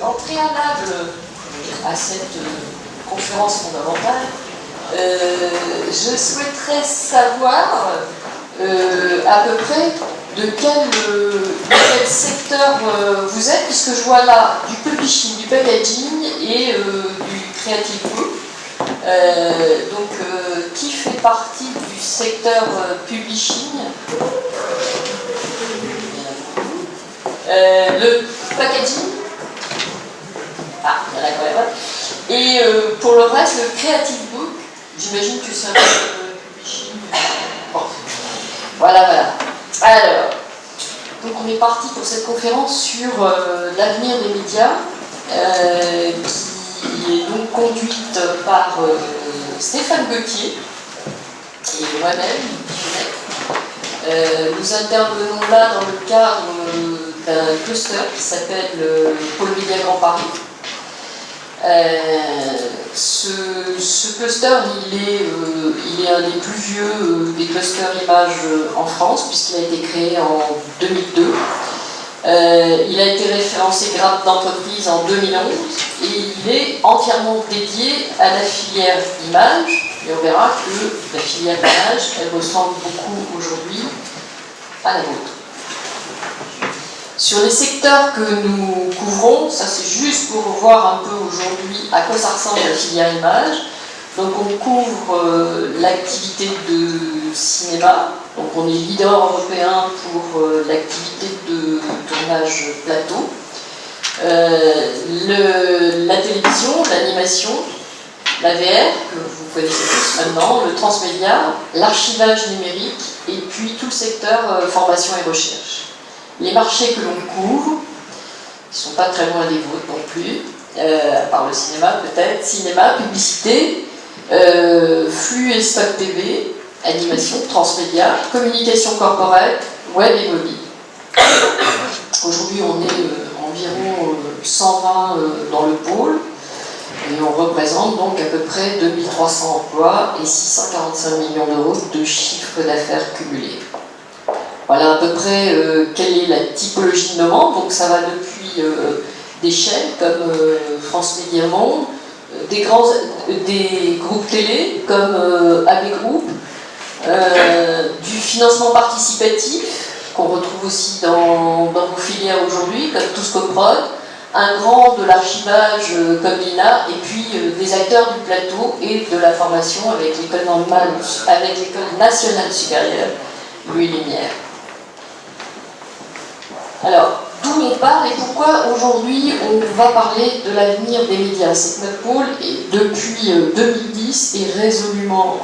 En préalable à cette conférence fondamentale, je souhaiterais savoir à peu près de quel secteur vous êtes, puisque je vois là du publishing, du packaging et du creative group. Qui fait partie du secteur publishing? Le packaging? Ah, il y en a quand même. Et pour le reste, le creative book, j'imagine que c'est un peu publishing. Bon. Voilà. Alors, donc on est parti pour cette conférence sur l'avenir des médias, qui est donc conduite par Stéphane Gauthier et moi-même, nous intervenons là dans le cadre d'un cluster qui s'appelle Pôle Média Grand Paris. Ce cluster, il est un des plus vieux des clusters images en France, puisqu'il a été créé en 2002. Il a été référencé grade d'entreprise en 2011 et il est entièrement dédié à la filière image. Et on verra que la filière image, elle ressemble beaucoup aujourd'hui à la vôtre. Sur les secteurs que nous couvrons, ça c'est juste pour voir un peu aujourd'hui à quoi ça ressemble la filière image. Donc on couvre l'activité de cinéma, donc on est leader européen pour l'activité de tournage plateau, la télévision, l'animation, la VR, que vous connaissez tous maintenant, le transmédia, l'archivage numérique et puis tout le secteur formation et recherche. Les marchés que l'on couvre, ils ne sont pas très loin des vôtres non plus, à part le cinéma peut-être, cinéma, publicité, flux et stock TV, animation, transmédia, communication corporate, web et mobile. Aujourd'hui, on est environ 120 dans le pôle et on représente donc à peu près 2300 emplois et 645 millions d'euros de chiffre d'affaires cumulé. Voilà à peu près quelle est la typologie de nos membres. Donc ça va depuis des chaînes comme France Média Monde, des groupes télé comme AB Group, du financement participatif qu'on retrouve aussi dans vos filières aujourd'hui, comme Touscoprod, un grand de l'archivage comme l'INA, et puis des acteurs du plateau et de la formation avec l'École nationale supérieure Louis Lumière. Alors, d'où on parle et pourquoi aujourd'hui on va parler de l'avenir des médias? C'est que notre pôle, depuis 2010, est résolument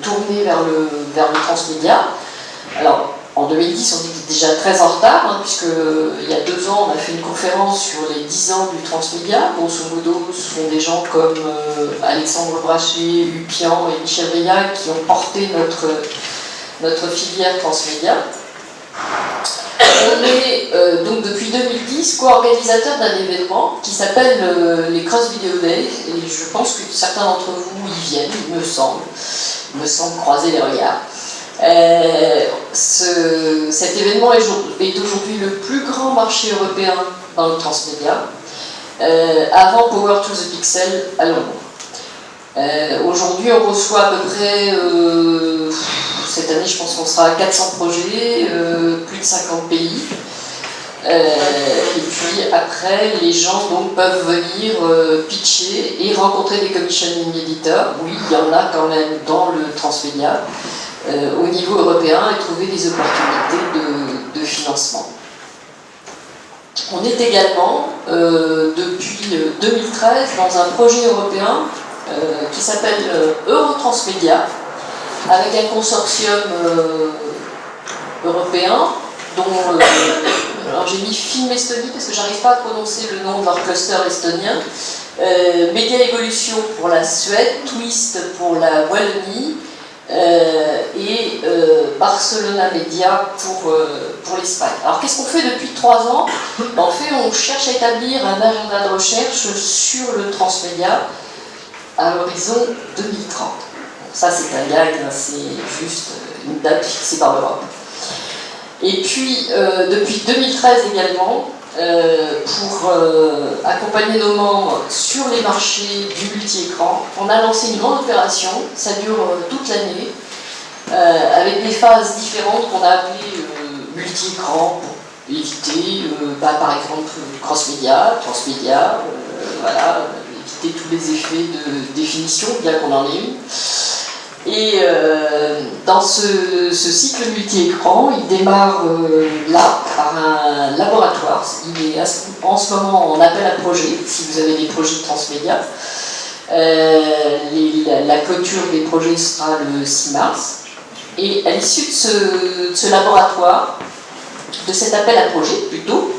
tourné vers le transmédia. Alors, en 2010, on était déjà très en retard, hein, puisqu'il y a 2 ans, on a fait une conférence sur les 10 ans du transmédia. Grosso modo, ce sont des gens comme Alexandre Brachet, Lupian et Michel Briac qui ont porté notre filière transmédia. On est donc depuis 2010 co-organisateur d'un événement qui s'appelle les Cross Video Days, et je pense que certains d'entre vous y viennent, il me semble croiser les regards. Cet événement est aujourd'hui le plus grand marché européen dans le transmédia, avant Power to the Pixel à Londres. Aujourd'hui, on reçoit à peu près, cette année, je pense qu'on sera à 400 projets, plus de 50 pays. Et puis après, les gens donc, peuvent venir pitcher et rencontrer des commissioning editors. Oui, il y en a quand même dans le transmédia. Au niveau européen et trouver des opportunités de financement. On est également, depuis 2013, dans un projet européen qui s'appelle Eurotransmédia, avec un consortium européen dont alors j'ai mis Film Estonie parce que j'arrive pas à prononcer le nom de leur cluster estonien, Média Evolution pour la Suède, Twist pour la Wallonie, et Barcelona Media pour l'Espagne. Alors qu'est-ce qu'on fait depuis 3 ans? En fait, on cherche à établir un agenda de recherche sur le transmédia à l'horizon 2030. Ça c'est un gag, c'est juste une date fixée par l'Europe. Et puis depuis 2013 également, pour accompagner nos membres sur les marchés du multi-écran. On a lancé une grande opération, ça dure toute l'année, avec des phases différentes qu'on a appelées multi-écran pour éviter, par exemple, cross-média, transmédia, voilà, éviter tous les effets de définition, bien qu'on en ait eu. Et dans ce cycle multi-écran, il démarre là, par un laboratoire. Il est en ce moment en appel à projet, si vous avez des projets de transmédia. La clôture des projets sera le 6 mars. Et à l'issue de ce laboratoire, de cet appel à projet plutôt,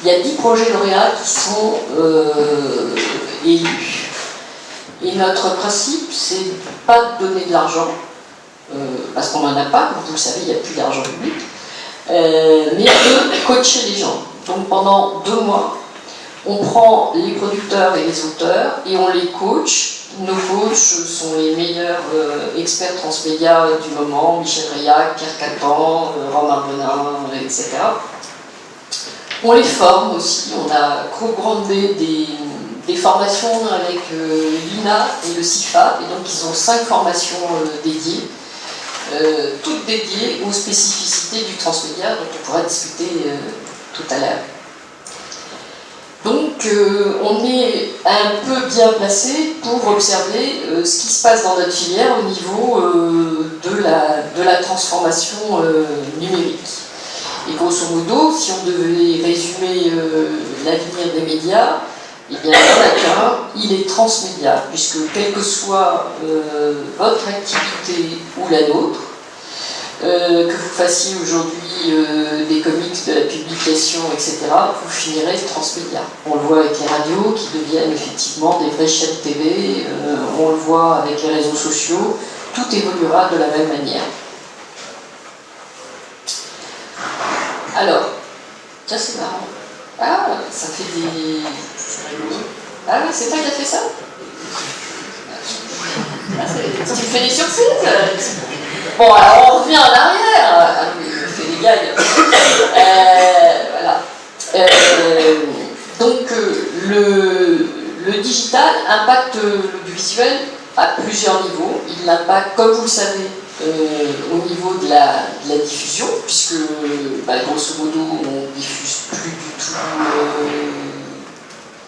il y a 10 projets lauréats qui sont élus. Et notre principe, c'est pas de donner de l'argent, parce qu'on n'en a pas, comme vous le savez, il n'y a plus d'argent public, mais de coacher les gens. Donc pendant 2 mois, on prend les producteurs et les auteurs et on les coach. Nos coachs sont les meilleurs experts transmédia du moment, Michel Reillac, Pierre Catan, Romain Bonin, etc. On les forme aussi, on a co-brandé des formations avec l'INA et le CIFA, et donc ils ont 5 formations dédiées, toutes dédiées aux spécificités du transmédia, dont on pourra discuter tout à l'heure. Donc on est un peu bien placé pour observer ce qui se passe dans notre filière au niveau de la transformation numérique. Et grosso modo, si on devait résumer l'avenir des médias, eh bien, il y en a qu'un, il est transmédia, puisque quelle que soit votre activité ou la nôtre, que vous fassiez aujourd'hui des comics, de la publication, etc., vous finirez transmédia. On le voit avec les radios qui deviennent effectivement des vraies chaînes TV, on le voit avec les réseaux sociaux, tout évoluera de la même manière. Alors, tiens, c'est marrant. Ah, ça fait des... Ah oui, c'est toi qui as fait ça? Ah, tu me fais des surprises. Bon, alors on revient en arrière. Ah oui, il me fait des gags. Voilà. Donc, le digital impacte l'audiovisuel à plusieurs niveaux. Il l'impacte, comme vous le savez, au niveau de la diffusion, puisque, grosso modo, on diffuse plus du tout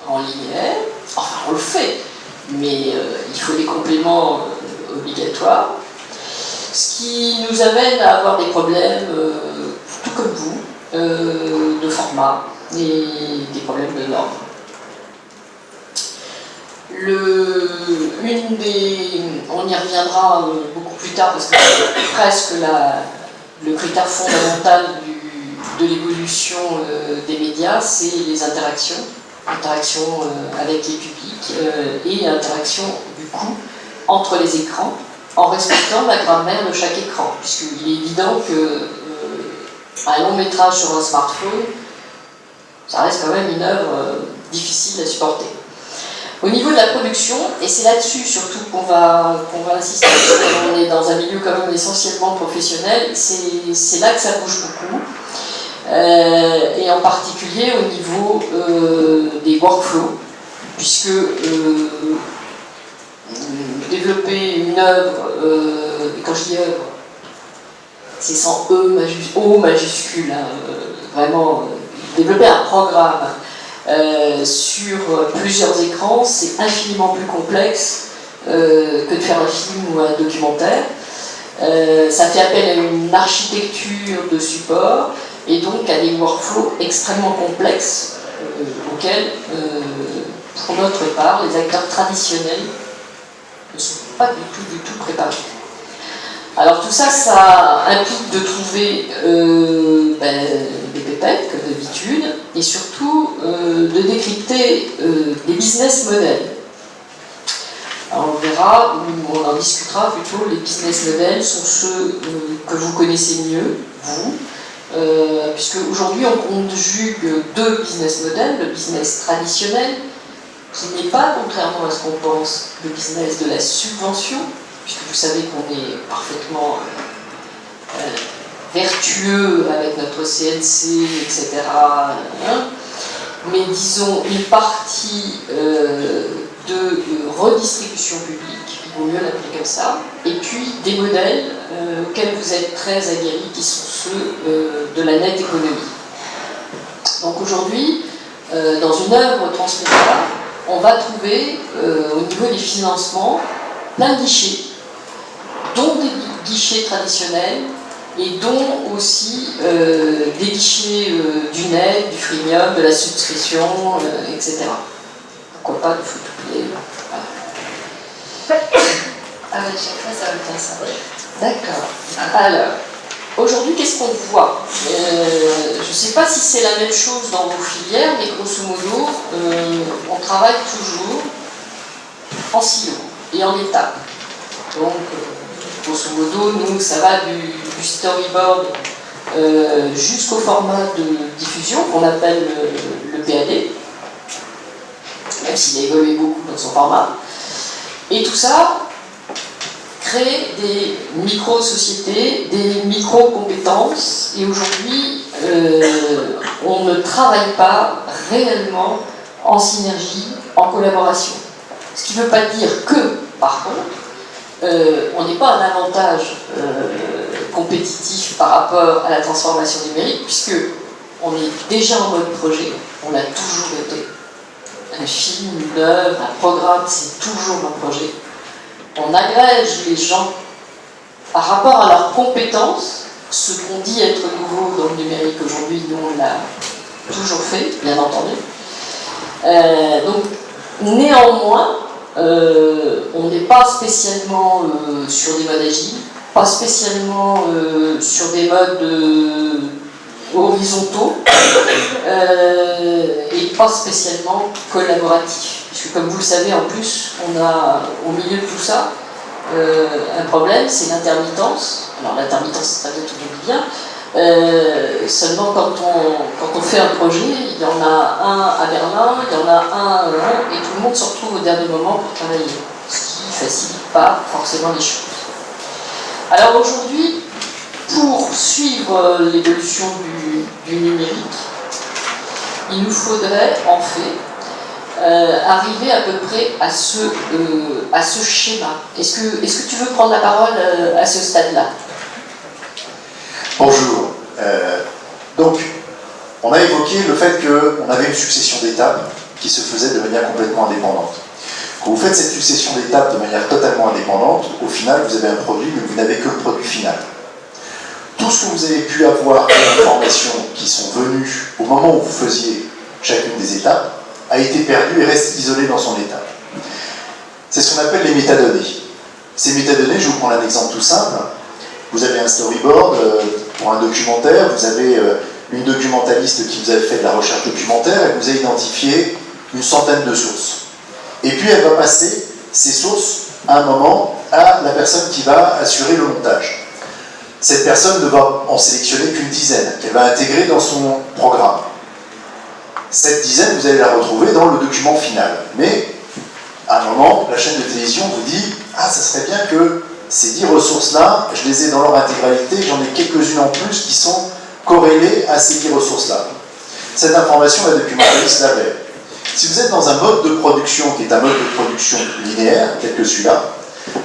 en linéaire. Enfin, on le fait, mais il faut des compléments obligatoires. Ce qui nous amène à avoir des problèmes, tout comme vous, de format et des problèmes de normes. On y reviendra beaucoup plus tard parce que c'est presque le critère fondamental de l'évolution des médias, c'est les interactions avec les publics et interaction du coup entre les écrans, en respectant la grammaire de chaque écran, puisqu'il est évident qu'un long métrage sur un smartphone, ça reste quand même une œuvre difficile à supporter. Au niveau de la production, et c'est là-dessus surtout qu'on va insister, parce qu'on est dans un milieu quand même essentiellement professionnel, c'est là que ça bouge beaucoup, et en particulier au niveau des workflows, puisque développer une œuvre, et quand je dis œuvre, c'est sans O majuscule, hein, vraiment, développer un programme sur plusieurs écrans, c'est infiniment plus complexe que de faire un film ou un documentaire. Ça fait appel à une architecture de support et donc à des workflows extrêmement complexes auxquels, pour notre part, les acteurs traditionnels ne sont pas du tout préparés. Alors tout ça, ça implique de trouver des pépettes, comme d'habitude, et surtout de décrypter des business models. Alors on verra, ou on en discutera plutôt, les business models sont ceux que vous connaissez mieux, vous, puisque aujourd'hui on conjugue 2 business models, le business traditionnel, qui n'est pas, contrairement à ce qu'on pense, le business de la subvention, puisque vous savez qu'on est parfaitement vertueux avec notre CNC, etc. mais disons une partie de redistribution publique, il vaut mieux l'appeler comme ça, et puis des modèles auxquels vous êtes très aguerris, qui sont ceux de la nette économie. Donc aujourd'hui, dans une œuvre transmédia, on va trouver au niveau des financements plein de guichets, dont des guichets traditionnels, et dont aussi des guichets du net, du freemium, de la subscription, etc. Pourquoi pas du free-to-play. Voilà. Ah ouais, chaque fois ça va bien ça. D'accord. Alors, aujourd'hui, qu'est-ce qu'on voit? Je ne sais pas si c'est la même chose dans vos filières, mais grosso modo, on travaille toujours en silo et en étapes. Donc, grosso modo, nous, ça va du storyboard jusqu'au format de diffusion qu'on appelle le PAD, même s'il a évolué beaucoup dans son format. Et tout ça crée des micro-sociétés, des micro-compétences. Et aujourd'hui, on ne travaille pas réellement en synergie, en collaboration. Ce qui ne veut pas dire que, par contre, on n'est pas un avantage compétitif par rapport à la transformation numérique, puisque on est déjà en mode projet, on l'a toujours été. Un film, une œuvre, un programme, c'est toujours un projet. On agrège les gens par rapport à leurs compétences, ce qu'on dit être nouveau dans le numérique aujourd'hui, nous on l'a toujours fait, bien entendu. Donc, néanmoins, on n'est pas spécialement sur des modes agiles, pas spécialement sur des modes horizontaux, et pas spécialement collaboratifs. Puisque comme vous le savez, en plus, on a au milieu de tout ça un problème, c'est l'intermittence. Alors l'intermittence, c'est très bien, tout le monde bien. Seulement quand on fait un projet, il y en a un à Berlin, il y en a un et tout le monde se retrouve au dernier moment pour travailler, ce qui ne facilite pas forcément les choses. Alors aujourd'hui, pour suivre l'évolution du numérique, il nous faudrait en fait arriver à peu près à ce schéma. Est-ce que tu veux prendre la parole à ce stade-là? Bonjour. Donc, on a évoqué le fait qu'on avait une succession d'étapes qui se faisait de manière complètement indépendante. Quand vous faites cette succession d'étapes de manière totalement indépendante, au final, vous avez un produit, mais vous n'avez que le produit final. Tout ce que vous avez pu avoir comme informations qui sont venues au moment où vous faisiez chacune des étapes a été perdu et reste isolé dans son étape. C'est ce qu'on appelle les métadonnées. Ces métadonnées, je vous prends un exemple tout simple. Vous avez un storyboard pour un documentaire, vous avez une documentaliste qui vous a fait de la recherche documentaire et vous a identifié une centaine de sources. Et puis elle va passer ces sources à un moment à la personne qui va assurer le montage. Cette personne ne va en sélectionner qu'une dizaine, qu'elle va intégrer dans son programme. Cette dizaine, vous allez la retrouver dans le document final. Mais, à un moment, la chaîne de télévision vous dit « Ah, ça serait bien que ces 10 ressources-là, je les ai dans leur intégralité, j'en ai quelques-unes en plus qui sont corrélées à ces 10 ressources-là. » Cette information, la documentaliste l'avait. Si vous êtes dans un mode de production qui est un mode de production linéaire, tel que celui-là,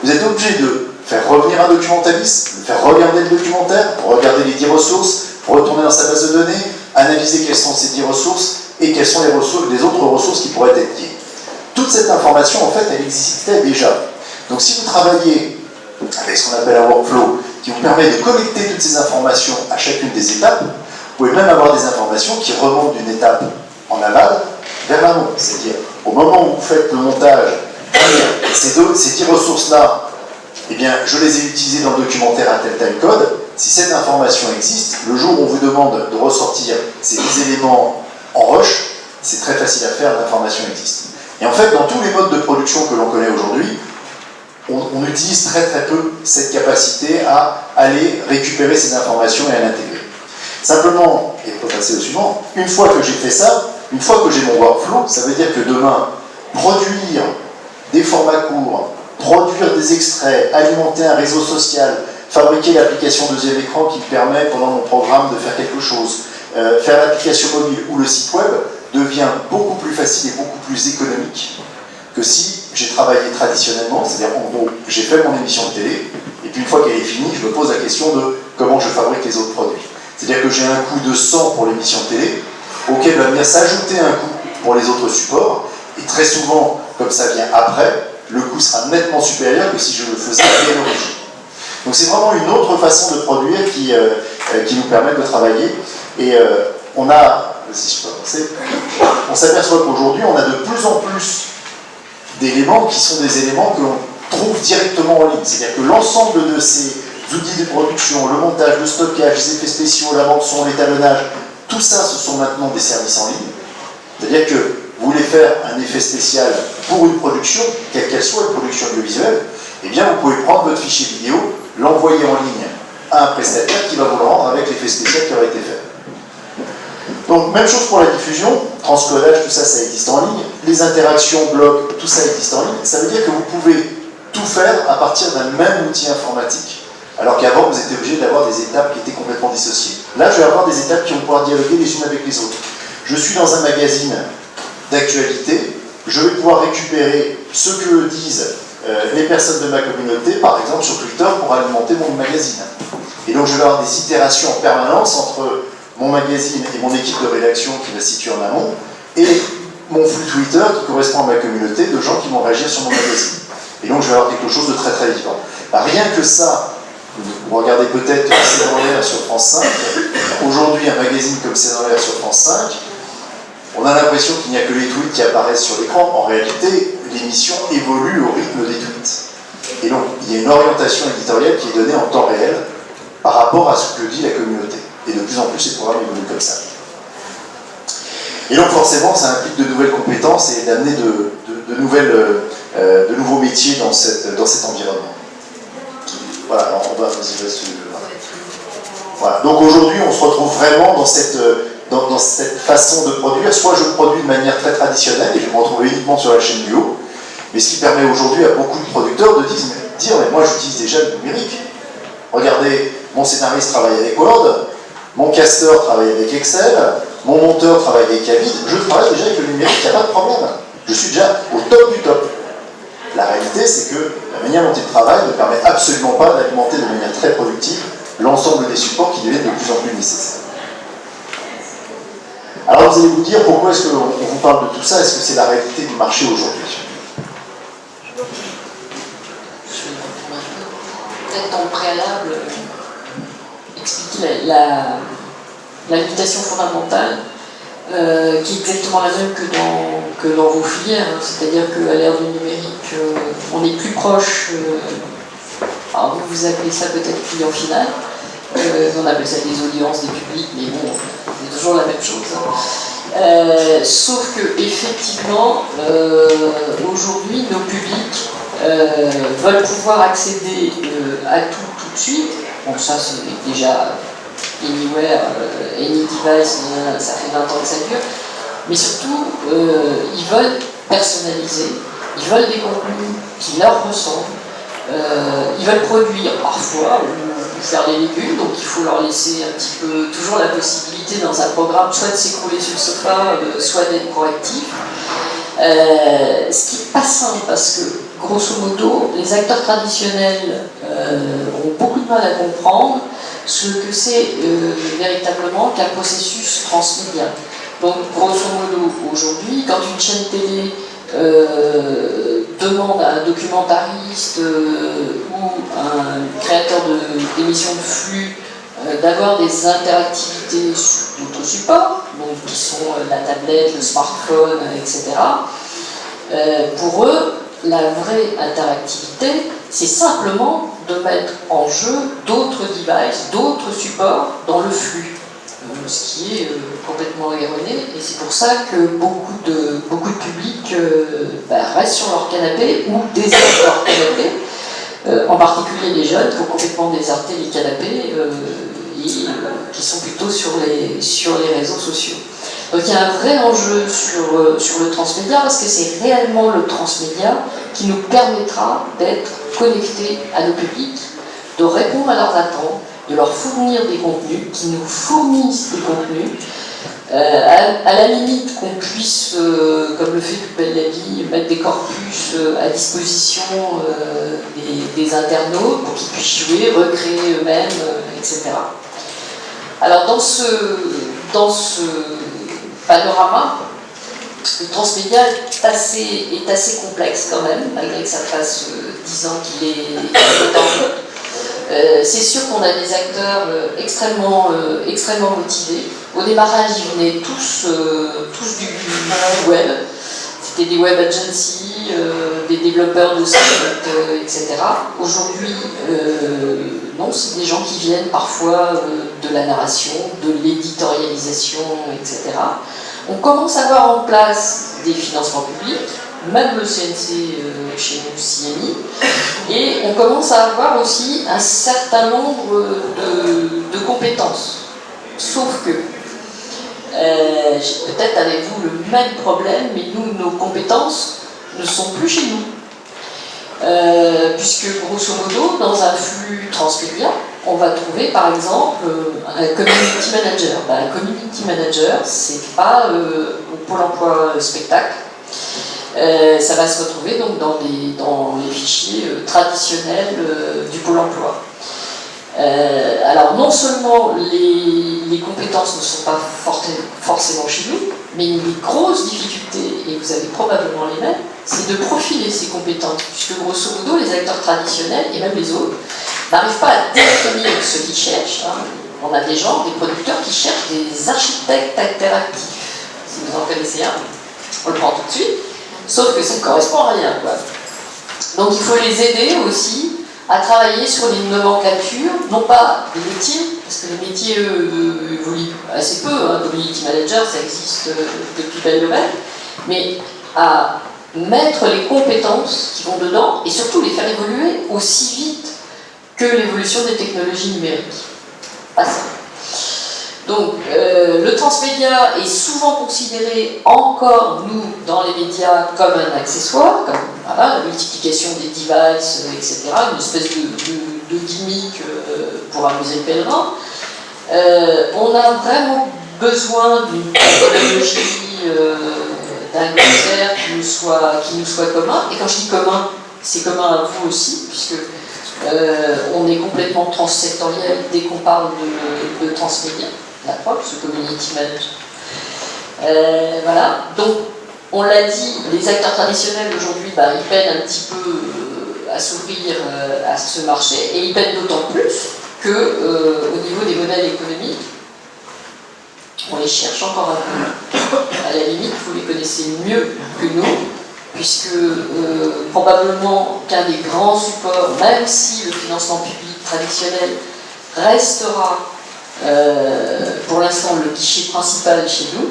vous êtes obligé de faire revenir un documentaliste, de faire regarder le documentaire, regarder les 10 ressources, retourner dans sa base de données, analyser quelles sont ces 10 ressources et quelles sont les autres ressources qui pourraient être liées. Toute cette information, en fait, elle existait déjà. Donc si vous travaillez avec ce qu'on appelle un workflow, qui vous permet de connecter toutes ces informations à chacune des étapes, vous pouvez même avoir des informations qui remontent d'une étape en aval vers l'amont. C'est-à-dire, au moment où vous faites le montage, ces 10 ressources-là, eh bien, je les ai utilisées dans le documentaire à tel code. Si cette information existe, le jour où on vous demande de ressortir ces 10 éléments en rush, c'est très facile à faire, l'information existe. Et en fait, dans tous les modes de production que l'on connaît aujourd'hui, on utilise très peu cette capacité à aller récupérer ces informations et à l'intégrer. Simplement, et on peut passer au suivant, une fois que j'ai fait ça, une fois que j'ai mon workflow, ça veut dire que demain, produire des formats courts, produire des extraits, alimenter un réseau social, fabriquer l'application deuxième écran qui me permet, pendant mon programme, de faire quelque chose, faire l'application mobile ou le site web, devient beaucoup plus facile et beaucoup plus économique que si j'ai travaillé traditionnellement, c'est-à-dire en gros, j'ai fait mon émission de télé, et puis une fois qu'elle est finie, je me pose la question de comment je fabrique les autres produits. C'est-à-dire que j'ai un coût de 100 pour l'émission de télé, auquel va venir s'ajouter un coût pour les autres supports, et très souvent, comme ça vient après, le coût sera nettement supérieur que si je le faisais dès l'origine. Donc c'est vraiment une autre façon de produire qui nous permet de travailler, et on s'aperçoit qu'aujourd'hui, on a de plus en plus d'éléments qui sont des éléments que l'on trouve directement en ligne. C'est-à-dire que l'ensemble de ces outils de production, le montage, le stockage, les effets spéciaux, la bande-son, l'étalonnage, tout ça, ce sont maintenant des services en ligne. C'est-à-dire que vous voulez faire un effet spécial pour une production, quelle qu'elle soit, une production audiovisuelle, eh bien vous pouvez prendre votre fichier vidéo, l'envoyer en ligne à un prestataire qui va vous le rendre avec l'effet spécial qui aurait été fait. Donc, même chose pour la diffusion, transcodage, tout ça, ça existe en ligne. Les interactions, blogs, tout ça existe en ligne. Ça veut dire que vous pouvez tout faire à partir d'un même outil informatique. Alors qu'avant, vous étiez obligé d'avoir des étapes qui étaient complètement dissociées. Là, je vais avoir des étapes qui vont pouvoir dialoguer les unes avec les autres. Je suis dans un magazine d'actualité, je vais pouvoir récupérer ce que disent les personnes de ma communauté, par exemple sur Twitter, pour alimenter mon magazine. Et donc, je vais avoir des itérations en permanence entre mon magazine et mon équipe de rédaction qui va se situer en amont, et mon flux Twitter qui correspond à ma communauté de gens qui vont réagir sur mon magazine. Et donc je vais avoir quelque chose de très très vivant. Rien que ça, vous regardez peut-être C'est dans l'air sur France 5, aujourd'hui un magazine comme C'est dans l'air sur France 5, on a l'impression qu'il n'y a que les tweets qui apparaissent sur l'écran. En réalité, l'émission évolue au rythme des tweets. Et donc il y a une orientation éditoriale qui est donnée en temps réel par rapport à ce que dit la communauté. Et de plus en plus, ces programmes évoluent comme ça. Et donc forcément, ça implique de nouvelles compétences et d'amener de nouveaux métiers dans cet environnement. Voilà, alors on va... Voilà. Donc aujourd'hui, on se retrouve vraiment dans cette façon de produire. Soit je produis de manière très traditionnelle et je me retrouve uniquement sur la chaîne du haut, mais ce qui permet aujourd'hui à beaucoup de producteurs de dire mais moi j'utilise déjà le numérique. Regardez, mon scénariste travaille avec Word, mon casteur travaille avec Excel, mon monteur travaille avec Avid, je travaille déjà avec le numérique, il n'y a pas de problème. Je suis déjà au top du top. La réalité, c'est que la manière dont il travaille ne permet absolument pas d'alimenter de manière très productive l'ensemble des supports qui deviennent de plus en plus nécessaires. Alors vous allez vous dire, pourquoi est-ce qu'on vous parle de tout ça? Est-ce que c'est la réalité du marché aujourd'hui? Peut-être en préalable, expliquer la limitation fondamentale qui est exactement la même que dans vos filières, c'est-à-dire qu'à l'ère du numérique, on est plus proche, alors vous appelez ça peut-être client final, on appelle ça des audiences, des publics, mais bon, c'est toujours la même chose. Sauf que effectivement, aujourd'hui, nos publics veulent pouvoir accéder à tout de suite. Bon, ça c'est déjà Anywhere, Any Device, ça fait 20 ans que ça dure. Mais surtout, ils veulent personnaliser, ils veulent des contenus qui leur ressemblent, ils veulent produire parfois ou faire des légumes, donc il faut leur laisser un petit peu toujours la possibilité dans un programme soit de s'écrouler sur le sofa, soit d'être proactif. Ce qui n'est pas simple parce que, grosso modo, les acteurs traditionnels ont beaucoup de mal à comprendre ce que c'est véritablement qu'un processus transmédia. Donc, grosso modo, aujourd'hui, quand une chaîne télé demande à un documentariste ou un créateur d'émissions de flux d'avoir des interactivités sur d'autres supports, donc qui sont la tablette, le smartphone, etc., pour eux, la vraie interactivité, c'est simplement de mettre en jeu d'autres devices, d'autres supports dans le flux, ce qui est complètement erroné, et c'est pour ça que beaucoup de publics restent sur leur canapé ou désertent leur canapé, en particulier les jeunes qui ont complètement déserté les canapés et qui sont plutôt sur les réseaux sociaux. Donc il y a un vrai enjeu sur le transmédia parce que c'est réellement le transmédia qui nous permettra d'être connectés à nos publics, de répondre à leurs attentes, de leur fournir des contenus, qui nous fournissent des contenus À la limite qu'on puisse, comme le fait Pupel Labi, mettre des corpus à disposition des internautes pour qu'ils puissent jouer, recréer eux-mêmes, etc. Alors dans ce panorama, le transmédia est assez complexe quand même, malgré que ça fasse 10 ans qu'il est en fait. C'est sûr qu'on a des acteurs extrêmement motivés. Au démarrage, ils venaient tous du web. C'était des web agencies, des développeurs de sites, etc. Aujourd'hui, non, c'est des gens qui viennent parfois de la narration, de l'éditorialisation, etc. On commence à avoir en place des financements publics, même le CNC chez nous s'y est mis, et on commence à avoir aussi un certain nombre de compétences. Sauf que, peut-être avez-vous le même problème, mais nous, nos compétences ne sont plus chez nous. Puisque, grosso modo, dans un flux transmédia, on va trouver par exemple un community manager. Un community manager, c'est pas au Pôle emploi spectacle. Ça va se retrouver donc dans les fichiers traditionnels du Pôle emploi. Alors non seulement les compétences ne sont pas forcément chez nous, mais une des grosses difficultés, et vous avez probablement les mêmes, c'est de profiler ces compétences, puisque grosso modo les acteurs traditionnels, et même les autres, n'arrivent pas à définir ce qu'ils cherchent. On a des gens, des producteurs qui cherchent des architectes interactifs. Si vous en connaissez un, on le prend tout de suite, sauf que ça ne correspond à rien, quoi. Donc il faut les aider aussi à travailler sur les nomenclatures, non pas des métiers, parce que les métiers évoluent assez peu, community manager ça existe depuis belle lurette, mais à mettre les compétences qui vont dedans et surtout les faire évoluer aussi vite que l'évolution des technologies numériques. Pas ça. Donc, le transmédia est souvent considéré encore, nous, dans les médias, comme un accessoire, comme voilà, la multiplication des devices, etc., une espèce de gimmick pour amuser le pèlerin. On a vraiment besoin d'une technologie, d'un concert qui nous soit commun. Et quand je dis commun, c'est commun à vous aussi, puisque on est complètement transsectoriel dès qu'on parle de transmédia. La preuve, ce community manager. Voilà, donc on l'a dit, les acteurs traditionnels aujourd'hui, ils peinent un petit peu à s'ouvrir à ce marché, et ils peinent d'autant plus qu'au niveau des modèles économiques, on les cherche encore un peu. À la limite, vous les connaissez mieux que nous, puisque probablement qu'un des grands supports, même si le financement public traditionnel restera pour l'instant le guichet principal chez nous,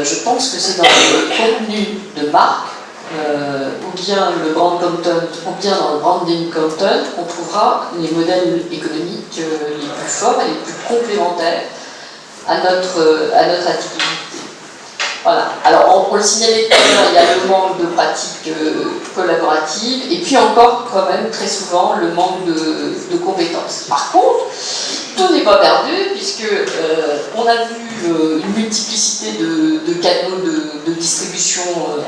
je pense que c'est dans le contenu de marque, ou bien le brand content, ou bien dans le branding content, qu'on trouvera les modèles économiques les plus forts et les plus complémentaires à notre activité. Voilà. Alors, on le signalait tout à l'heure, il y a le manque de pratiques collaboratives, et puis encore, quand même, très souvent, le manque de compétences. Par contre, tout n'est pas perdu, puisque on a vu une multiplicité de canaux de distribution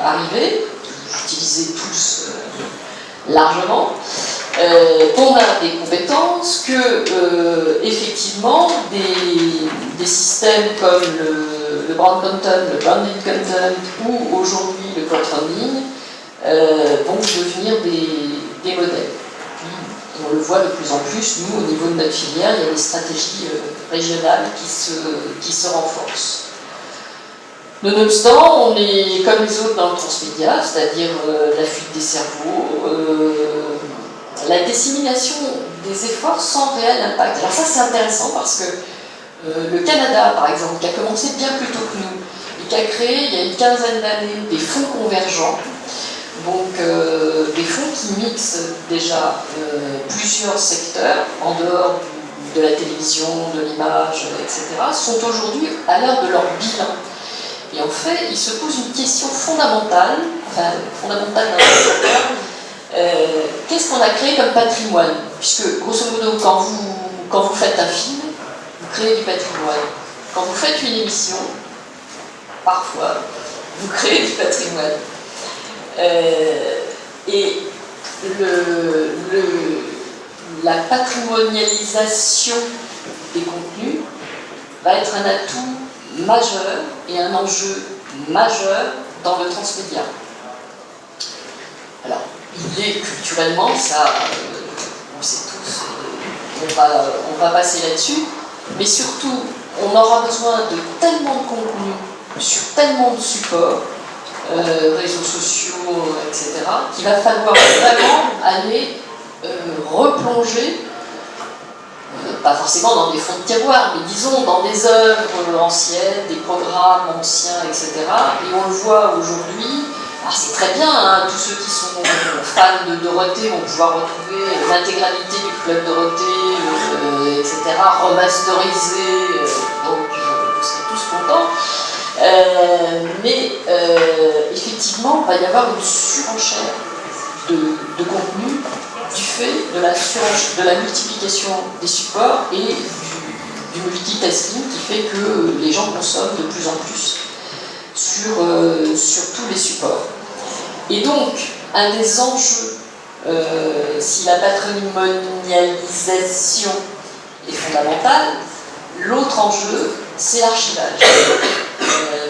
arriver, utilisés tous largement, qu'on a des compétences, que effectivement des systèmes comme le brand content, le branding content ou aujourd'hui le crowdfunding vont devenir des modèles. On le voit de plus en plus, nous, au niveau de notre filière, il y a des stratégies régionales qui se renforcent. Nonobstant, on est comme les autres dans le transmédia, c'est-à-dire la fuite des cerveaux, la dissémination des efforts sans réel impact. Alors ça, c'est intéressant parce que le Canada, par exemple, qui a commencé bien plus tôt que nous, et qui a créé, il y a une quinzaine d'années, des fonds convergents, donc des fonds qui mixent déjà plusieurs secteurs, en dehors de la télévision, de l'image, etc., sont aujourd'hui à l'heure de leur bilan. Et en fait, il se pose une question fondamentale, dans le secteur, qu'est-ce qu'on a créé comme patrimoine? Puisque, grosso modo, quand vous faites un film, vous créez du patrimoine. quand vous faites une émission, parfois, vous créez du patrimoine. Et la patrimonialisation des contenus va être un atout majeur et un enjeu majeur dans le transmédia. Alors, il est culturellement, ça, on sait tous, on va passer là-dessus, mais surtout, on aura besoin de tellement de contenu sur tellement de supports, réseaux sociaux, etc., qu'il va falloir vraiment aller replonger, pas forcément dans des fonds de tiroir, mais disons dans des œuvres anciennes, des programmes anciens, etc. Et on le voit aujourd'hui, c'est très bien, hein, tous ceux qui sont fans de Dorothée vont pouvoir retrouver l'intégralité du Club Dorothée, etc., remasterisé, donc vous serez tous contents. Mais effectivement, il va y avoir une surenchère de contenu du fait de la multiplication des supports et du multitasking qui fait que les gens consomment de plus en plus sur tous les supports. Et donc, un des enjeux, si la patrimonialisation est fondamentale, l'autre enjeu, c'est l'archivage.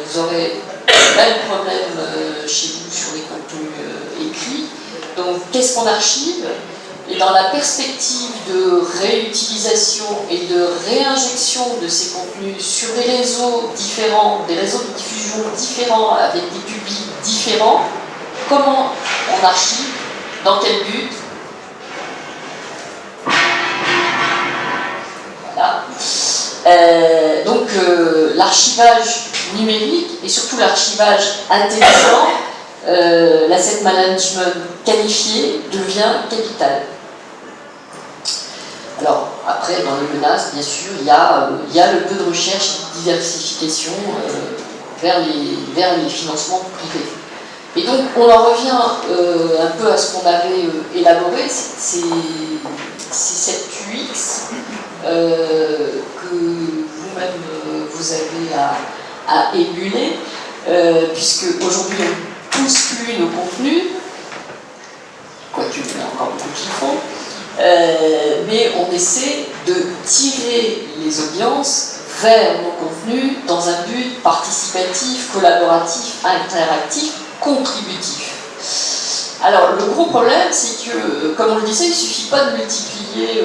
Vous aurez le même problème chez vous sur les contenus écrits. Donc, qu'est-ce qu'on archive? Et dans la perspective de réutilisation et de réinjection de ces contenus sur des réseaux différents, des réseaux de diffusion différents, avec des publics différents, comment on archive? Dans quel but? Voilà. Donc l'archivage numérique et surtout l'archivage intelligent, l'asset management qualifié devient capital. Alors après, dans les menaces, bien sûr, il y a le peu de recherche et de diversification vers les financements privés. Et donc on en revient un peu à ce qu'on avait élaboré, c'est cette UX que vous-même vous avez à émuler, puisque aujourd'hui on ne pousse plus nos contenus, quoique il y a encore beaucoup qui le font, mais on essaie de tirer les audiences vers nos contenus dans un but participatif, collaboratif, interactif, contributif. Alors le gros problème, c'est que, comme on le disait, il ne suffit pas de multiplier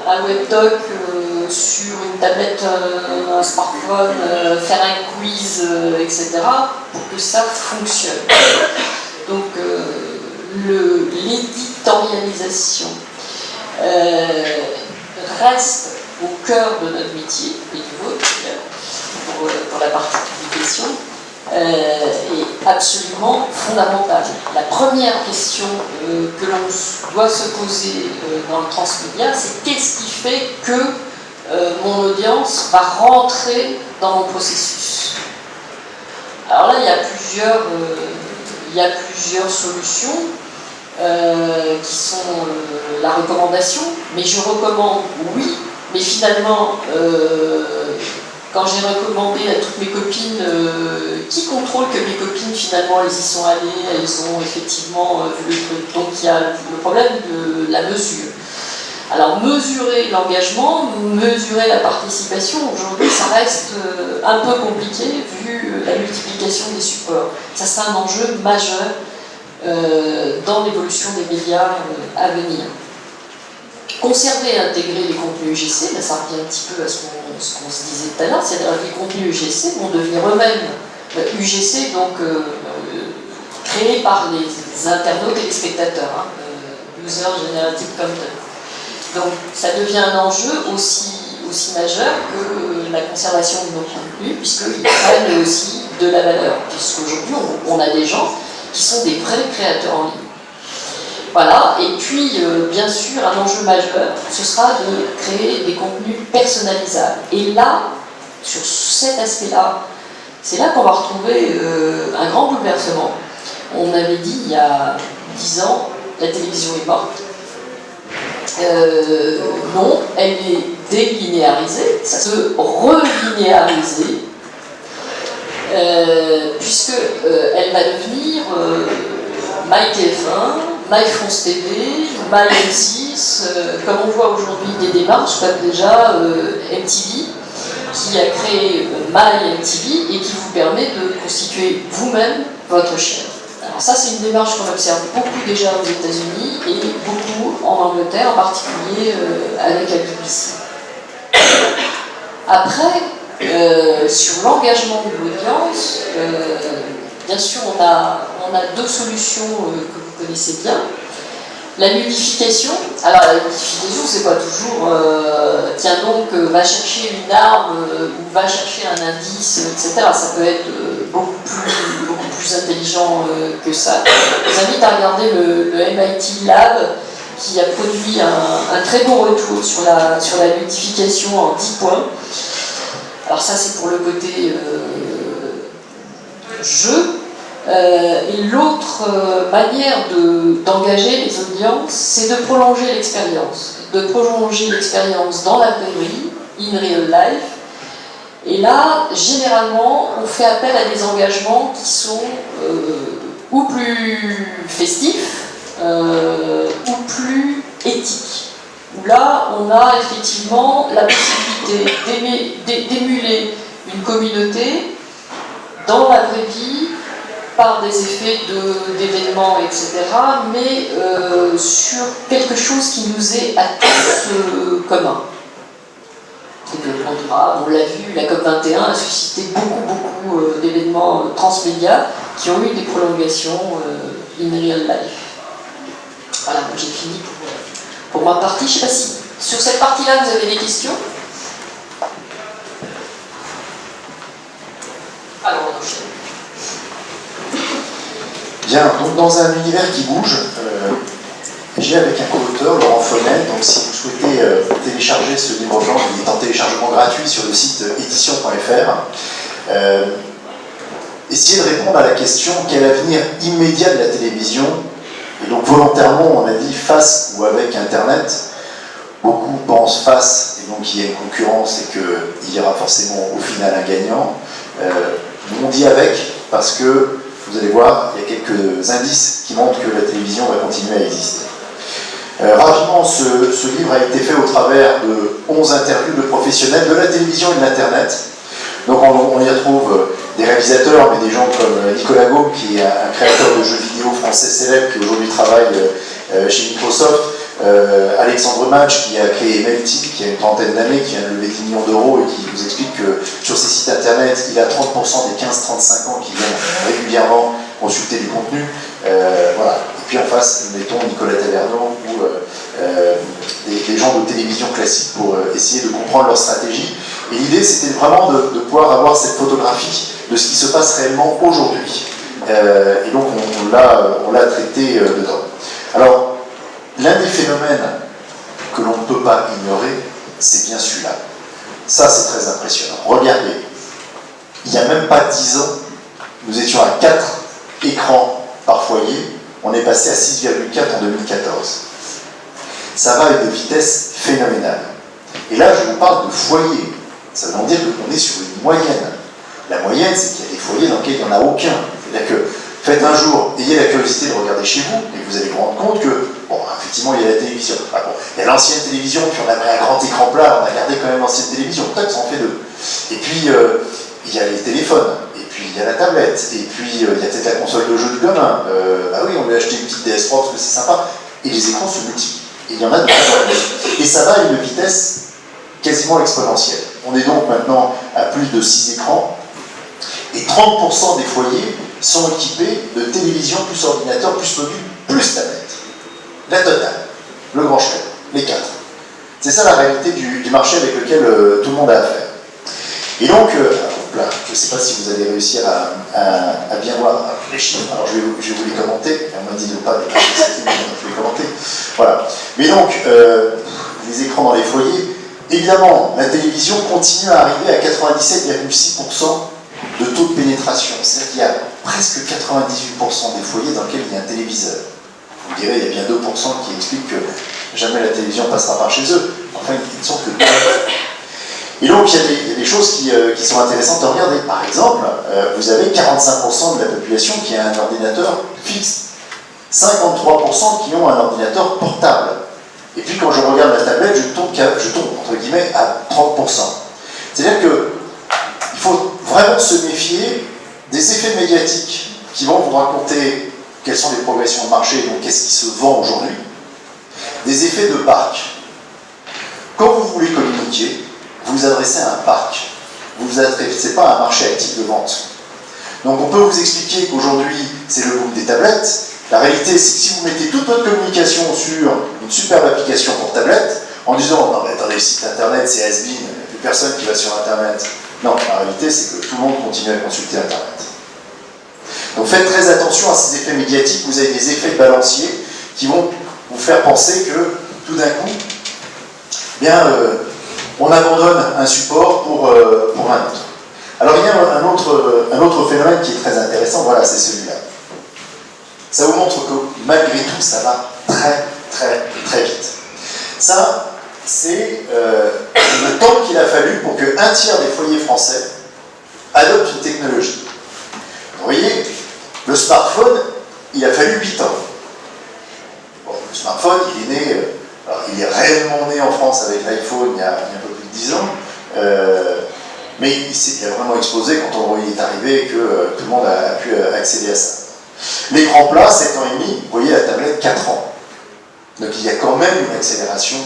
un webdoc sur une tablette, un smartphone, faire un quiz, etc., pour que ça fonctionne. Donc l'éditorialisation reste au cœur de notre métier, et du vôtre, pour la partie publication, est absolument fondamentale. La première question que l'on doit se poser dans le transmédia, c'est qu'est-ce qui fait que mon audience va rentrer dans mon processus? Alors là, il y a plusieurs solutions qui sont la recommandation, mais je recommande, oui, mais finalement, quand j'ai recommandé à toutes mes copines, qui contrôle que mes copines, finalement, elles y sont allées, elles ont effectivement vu le truc. Donc il y a le problème de la mesure. Alors mesurer l'engagement, mesurer la participation, aujourd'hui ça reste un peu compliqué vu la multiplication des supports. Ça sera un enjeu majeur dans l'évolution des médias à venir. Conserver et intégrer les contenus UGC, ben ça revient un petit peu à ce qu'on se disait tout à l'heure, c'est-à-dire que les contenus UGC vont devenir eux-mêmes UGC, donc créés par les internautes et les spectateurs, User Generated Content. Donc ça devient un enjeu aussi majeur que la conservation de nos contenus, puisqu'ils prennent aussi de la valeur, puisqu'aujourd'hui on a des gens qui sont des vrais créateurs en ligne. Voilà, et puis bien sûr un enjeu majeur, ce sera de créer des contenus personnalisables. Et là, sur cet aspect-là, c'est là qu'on va retrouver un grand bouleversement. On avait dit il y a 10 ans, la télévision est morte. Non, elle est délinéariser, ça se relinéariser, puisque elle va devenir MyTF1, MyFrance TV, MyM6, comme on voit aujourd'hui des démarches, comme déjà MTV, qui a créé MyMTV et qui vous permet de constituer vous-même votre chaîne. Alors ça, c'est une démarche qu'on observe beaucoup déjà aux États-Unis et beaucoup en Angleterre, en particulier avec la BBC. Après, sur l'engagement de l'audience, bien sûr, on a deux solutions que vous connaissez bien. La nudification, alors la nudification, c'est pas toujours tiens donc, va chercher une arme ou va chercher un indice, etc. Ça peut être beaucoup plus intelligent que ça. Je vous invite à regarder le MIT Lab qui a produit un très bon retour sur la nudification en 10 points. Alors ça, c'est pour le côté jeu. Et l'autre manière d'engager les audiences, c'est de prolonger l'expérience. De prolonger l'expérience dans la vraie vie, in real life. Et là, généralement, on fait appel à des engagements qui sont ou plus festifs, ou plus éthiques. Où là, on a effectivement la possibilité d'émuler une communauté dans la vraie vie, par des effets d'événements, etc., mais sur quelque chose qui nous est à tous commun. On l'a vu, la COP21 a suscité beaucoup d'événements transmédia qui ont eu des prolongations in real life. Voilà, j'ai fini pour ma partie. Je ne sais pas si sur cette partie-là vous avez des questions. Alors on enchaîne. Bien, donc dans un univers qui bouge, j'ai avec un co-auteur, Laurent Fonel, donc si vous souhaitez télécharger ce livre blanc, il est en téléchargement gratuit sur le site édition.fr. Essayez de répondre à la question quel avenir immédiat de la télévision, et donc volontairement on a dit face ou avec Internet. Beaucoup pensent face, et donc il y a une concurrence et qu'il y aura forcément au final un gagnant. On dit avec parce que vous allez voir, il y a quelques indices qui montrent que la télévision va continuer à exister. Rapidement, ce livre a été fait au travers de 11 interviews de professionnels de la télévision et de l'Internet. Donc on y retrouve des réalisateurs, mais des gens comme Nicolas Gaume, qui est un créateur de jeux vidéo français célèbre, qui aujourd'hui travaille chez Microsoft, Alexandre Match, qui a créé Melty, qui a une trentaine d'années, qui a levé 10 millions d'euros et qui vous explique que sur ses sites internet, il a 30% des 15-35 ans qui viennent régulièrement consulter du contenu. Voilà. Et puis en face, nous mettons Nicolas Taverneau ou des gens de télévision classique pour essayer de comprendre leur stratégie. Et l'idée, c'était vraiment de pouvoir avoir cette photographie de ce qui se passe réellement aujourd'hui. Et donc on l'a traité dedans. Alors, l'un des phénomènes que l'on ne peut pas ignorer, c'est bien celui-là. Ça, c'est très impressionnant. Regardez, il n'y a même pas 10 ans, nous étions à 4 écrans par foyer, on est passé à 6,4 en 2014. Ça va avec des vitesses phénoménales. Et là, je vous parle de foyers. Ça veut dire qu'on est sur une moyenne. La moyenne, c'est qu'il y a des foyers dans lesquels il n'y en a aucun. C'est-à-dire que faites un jour, ayez la curiosité de regarder chez vous, et vous allez vous rendre compte que, bon, effectivement, il y a la télévision. Ah bon, il y a l'ancienne télévision, puis on a pris un grand écran plat, on a gardé quand même l'ancienne télévision, peut-être ça en fait deux. Et puis, il y a les téléphones, et puis il y a la tablette, et puis il y a peut-être la console de jeu du gamin. Bah oui, on lui a acheté une petite DS3 parce que c'est sympa, et les écrans se multiplient. Et il y en a de plus en plus. Et ça va à une vitesse quasiment exponentielle. On est donc maintenant à plus de 6 écrans, et 30% des foyers sont équipés de télévision, plus ordinateur, plus mobile, plus tablette. La totale, le grand chelem, les 4. C'est ça la réalité du marché avec lequel tout le monde a affaire. Et donc, là, je ne sais pas si vous allez réussir à bien voir les chiffres, alors je vais vous les commenter, on m'a dit de ne pas je vais les commenter. Voilà. Mais donc, les écrans dans les foyers, évidemment, la télévision continue à arriver à 97,6% de taux de pénétration. C'est-à-dire qu'il y a presque 98% des foyers dans lesquels il y a un téléviseur. Vous direz, il y a bien 2% qui expliquent que jamais la télévision passera par chez eux. Enfin, il ne semble que Et donc il y a des choses qui sont intéressantes à regarder. Par exemple, vous avez 45% de la population qui a un ordinateur fixe, 53% qui ont un ordinateur portable. Et puis quand je regarde la tablette, je tombe entre guillemets à 30%. C'est-à-dire qu'il faut vraiment se méfier des effets médiatiques qui vont vous raconter quelles sont les progressions de marché, donc qu'est-ce qui se vend aujourd'hui, des effets de parc. Quand vous voulez communiquer, vous vous adressez à un parc. Vous ne vous adressez pas à un marché actif de vente. Donc on peut vous expliquer qu'aujourd'hui, c'est le boom des tablettes. La réalité, c'est que si vous mettez toute votre communication sur une superbe application pour tablette, en disant « Non mais attendez, le site internet, c'est has-been, il n'y a plus personne qui va sur internet ». Non, la réalité, c'est que tout le monde continue à consulter internet. Donc faites très attention à ces effets médiatiques. Vous avez des effets de balancier qui vont vous faire penser que, tout d'un coup, on abandonne un support pour un autre. Alors il y a un autre phénomène qui est très intéressant, voilà, c'est celui-là. Ça vous montre que malgré tout, ça va très très très vite. Ça, c'est le temps qu'il a fallu pour qu'un tiers des foyers français adoptent une technologie. Vous voyez, le smartphone, il a fallu 8 ans. Bon, le smartphone, il est né, alors il est réellement né en France avec l'iPhone il y a un peu plus de 10 ans, mais il a vraiment explosé quand Android est arrivé et que tout le monde a pu accéder à ça. L'écran plat, 7 ans et demi, vous voyez la tablette, 4 ans. Donc il y a quand même une accélération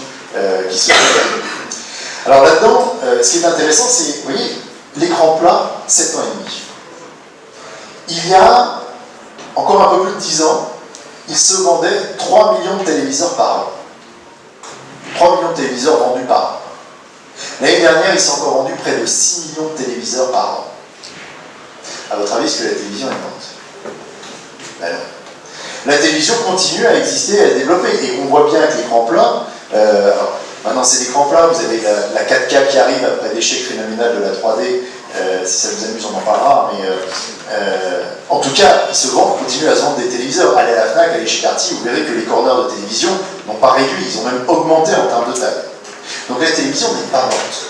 qui se fait. Alors là-dedans, ce qui est intéressant, c'est, vous voyez, l'écran plat, 7 ans et demi. Il y a encore un peu plus de 10 ans, il se vendait 3 millions de téléviseurs par an. 3 millions de téléviseurs vendus par an. L'année dernière, il s'est encore vendu près de 6 millions de téléviseurs par an. À votre avis, est-ce que la télévision est morte? Ben non. La télévision continue à exister, à se développer. Et on voit bien que l'écran plat, maintenant c'est l'écran plat, vous avez la 4K qui arrive après l'échec phénoménal de la 3D. Si ça vous amuse, on en parlera. Mais en tout cas, ils se vendent, continuent à se vendre des téléviseurs. Allez à la Fnac, allez chez Cartier, vous verrez que les corners de télévision n'ont pas réduit, ils ont même augmenté en termes de taille. Donc la télévision n'est pas morte.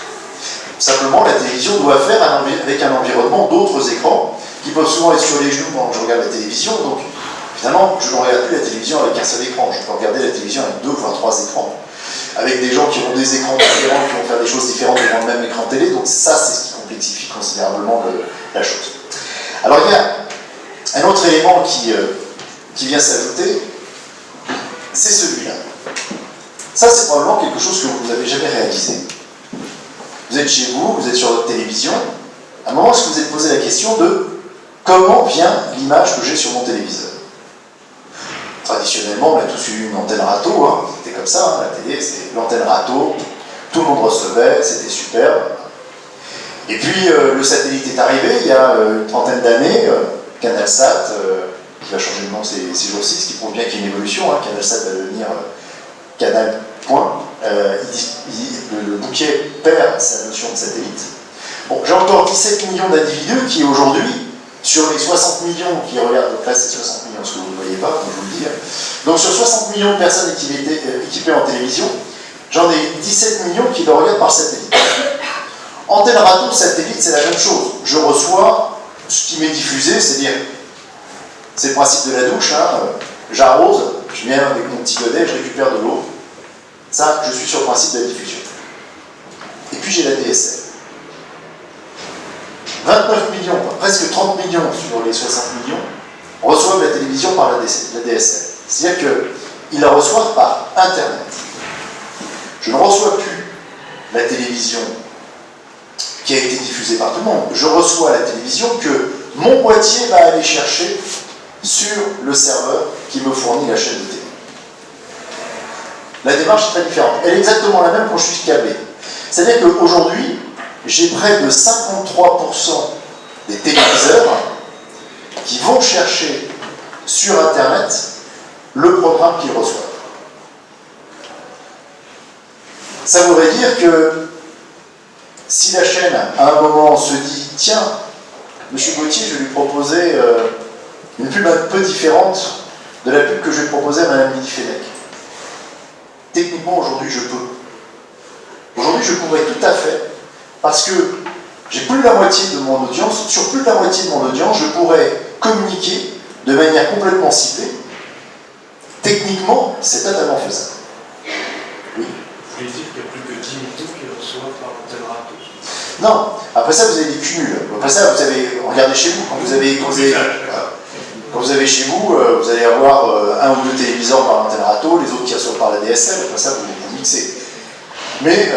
Simplement, la télévision doit faire avec un environnement d'autres écrans qui peuvent souvent être sur les genoux pendant que je regarde la télévision. Donc finalement, je ne regarde plus la télévision avec un seul écran. Je peux regarder la télévision avec 2 voire 3 écrans. Avec des gens qui ont des écrans différents, qui vont faire des choses différentes devant le même écran télé. Donc ça, c'est ce qui complexifie considérablement la chose. Alors il y a un autre élément qui vient s'ajouter, c'est celui-là. Ça, c'est probablement quelque chose que vous n'avez jamais réalisé. Vous êtes chez vous, vous êtes sur votre télévision. À un moment, est-ce que vous vous êtes posé la question de comment vient l'image que j'ai sur mon téléviseur? Traditionnellement, on a tous eu une antenne râteau, hein. C'était comme ça, hein, la télé, c'est l'antenne râteau, tout le monde recevait, c'était superbe. Et puis, le satellite est arrivé il y a une trentaine d'années, CanalSat, qui va changer de nom ces jours-ci, ce qui prouve bien qu'il y a une évolution, hein. CanalSat va devenir Canal. Le bouquet perd sa notion de satellite. Bon, j'ai encore 17 millions d'individus qui aujourd'hui, sur les 60 millions qui regardent, donc là c'est 60 millions, ce que vous ne voyez pas, comme je vous le dis. Donc sur 60 millions de personnes équipées en télévision, j'en ai 17 millions qui le regardent par satellite. Antenne râteau, satellite, c'est la même chose. Je reçois ce qui m'est diffusé, c'est-à-dire, c'est le principe de la douche, hein, j'arrose, je viens avec mon petit godet, je récupère de l'eau. Ça, je suis sur le principe de la diffusion. Et puis j'ai la DSL. 29 millions, presque 30 millions sur les 60 millions, reçoivent la télévision par la DSL. C'est-à-dire qu'ils la reçoivent par Internet. Je ne reçois plus la télévision qui a été diffusée par tout le monde. Je reçois la télévision que mon boîtier va aller chercher sur le serveur qui me fournit la chaîne de télé. La démarche est très différente. Elle est exactement la même quand je suis câblé. C'est-à-dire qu'aujourd'hui, j'ai près de 53% des téléviseurs qui vont chercher sur Internet le programme qu'ils reçoivent. Ça voudrait dire que si la chaîne, à un moment, se dit « Tiens, M. Gauthier, je vais lui proposer une pub un peu différente de la pub que je vais proposer à Mme Lydie Fenech. » Techniquement, aujourd'hui, je peux. Aujourd'hui, je pourrais tout à fait Parce que j'ai plus de la moitié de mon audience, sur plus de la moitié de mon audience, je pourrais communiquer de manière complètement ciblée. Techniquement, c'est totalement faisable. Oui. Vous voulez dire qu'il n'y a plus que 10 moutons qui reçoivent par antenne râteau? Non, après ça, vous avez des cumuls. Après ça, vous avez, regardez chez vous, quand vous avez chez vous, vous allez avoir un ou deux téléviseurs par antenne râteau, les autres qui reçoivent par la DSL, après ça, vous mixez. Mais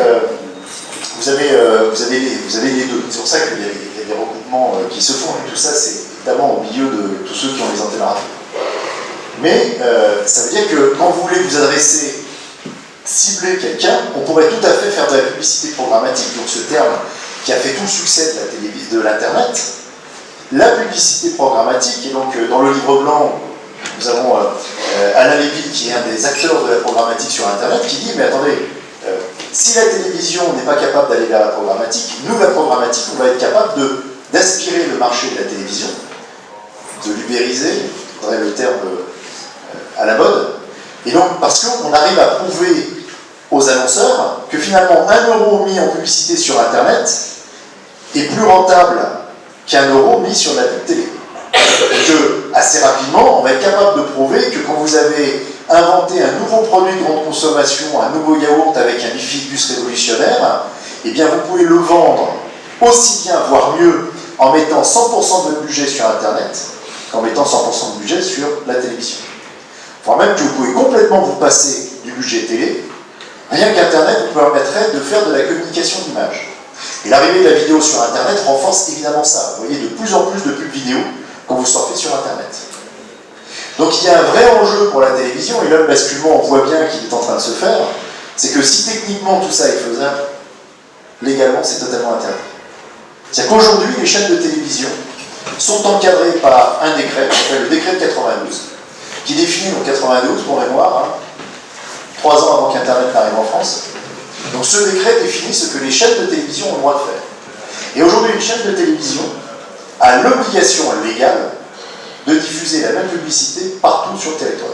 vous avez les deux. C'est pour ça qu'il y a des recoupements qui se font, et tout ça, c'est évidemment au milieu de tous ceux qui ont les antennes râteau. Mais ça veut dire que quand vous voulez vous adresser, cibler quelqu'un, on pourrait tout à fait faire de la publicité programmatique, donc ce terme qui a fait tout le succès de l'Internet. La publicité programmatique, et donc dans le livre blanc, nous avons Alain Lévy, qui est un des acteurs de la programmatique sur Internet, qui dit, mais attendez, si la télévision n'est pas capable d'aller vers la programmatique, nous, la programmatique, on va être capable d'aspirer le marché de la télévision, de l'ubériser, je voudrais le terme à la mode, et donc parce qu'on arrive à prouver aux annonceurs que finalement 1 euro mis en publicité sur Internet est plus rentable qu'1 euro mis sur la pub télé. Et que, assez rapidement, on va être capable de prouver que quand vous avez inventé un nouveau produit de grande consommation, un nouveau yaourt avec un bifidus révolutionnaire, eh bien vous pouvez le vendre aussi bien, voire mieux, en mettant 100% de votre budget sur Internet qu'en mettant 100% de budget sur la télévision. Voire même que vous pouvez complètement vous passer du budget télé. Rien qu'Internet vous permettrait de faire de la communication d'image. Et l'arrivée de la vidéo sur Internet renforce évidemment ça. Vous voyez de plus en plus de pubs vidéo quand vous surfez sur Internet. Donc il y a un vrai enjeu pour la télévision, et là le basculement, on voit bien qu'il est en train de se faire, c'est que si techniquement tout ça est faisable, légalement c'est totalement interdit. C'est-à-dire qu'aujourd'hui les chaînes de télévision sont encadrées par un décret, qui s'appelle le décret de 92, qui définit, donc 92 pour mémoire, 3 ans avant qu'Internet n'arrive en France. Donc ce décret définit ce que les chaînes de télévision ont le droit de faire. Et aujourd'hui, une chaîne de télévision a l'obligation légale de diffuser la même publicité partout sur le territoire.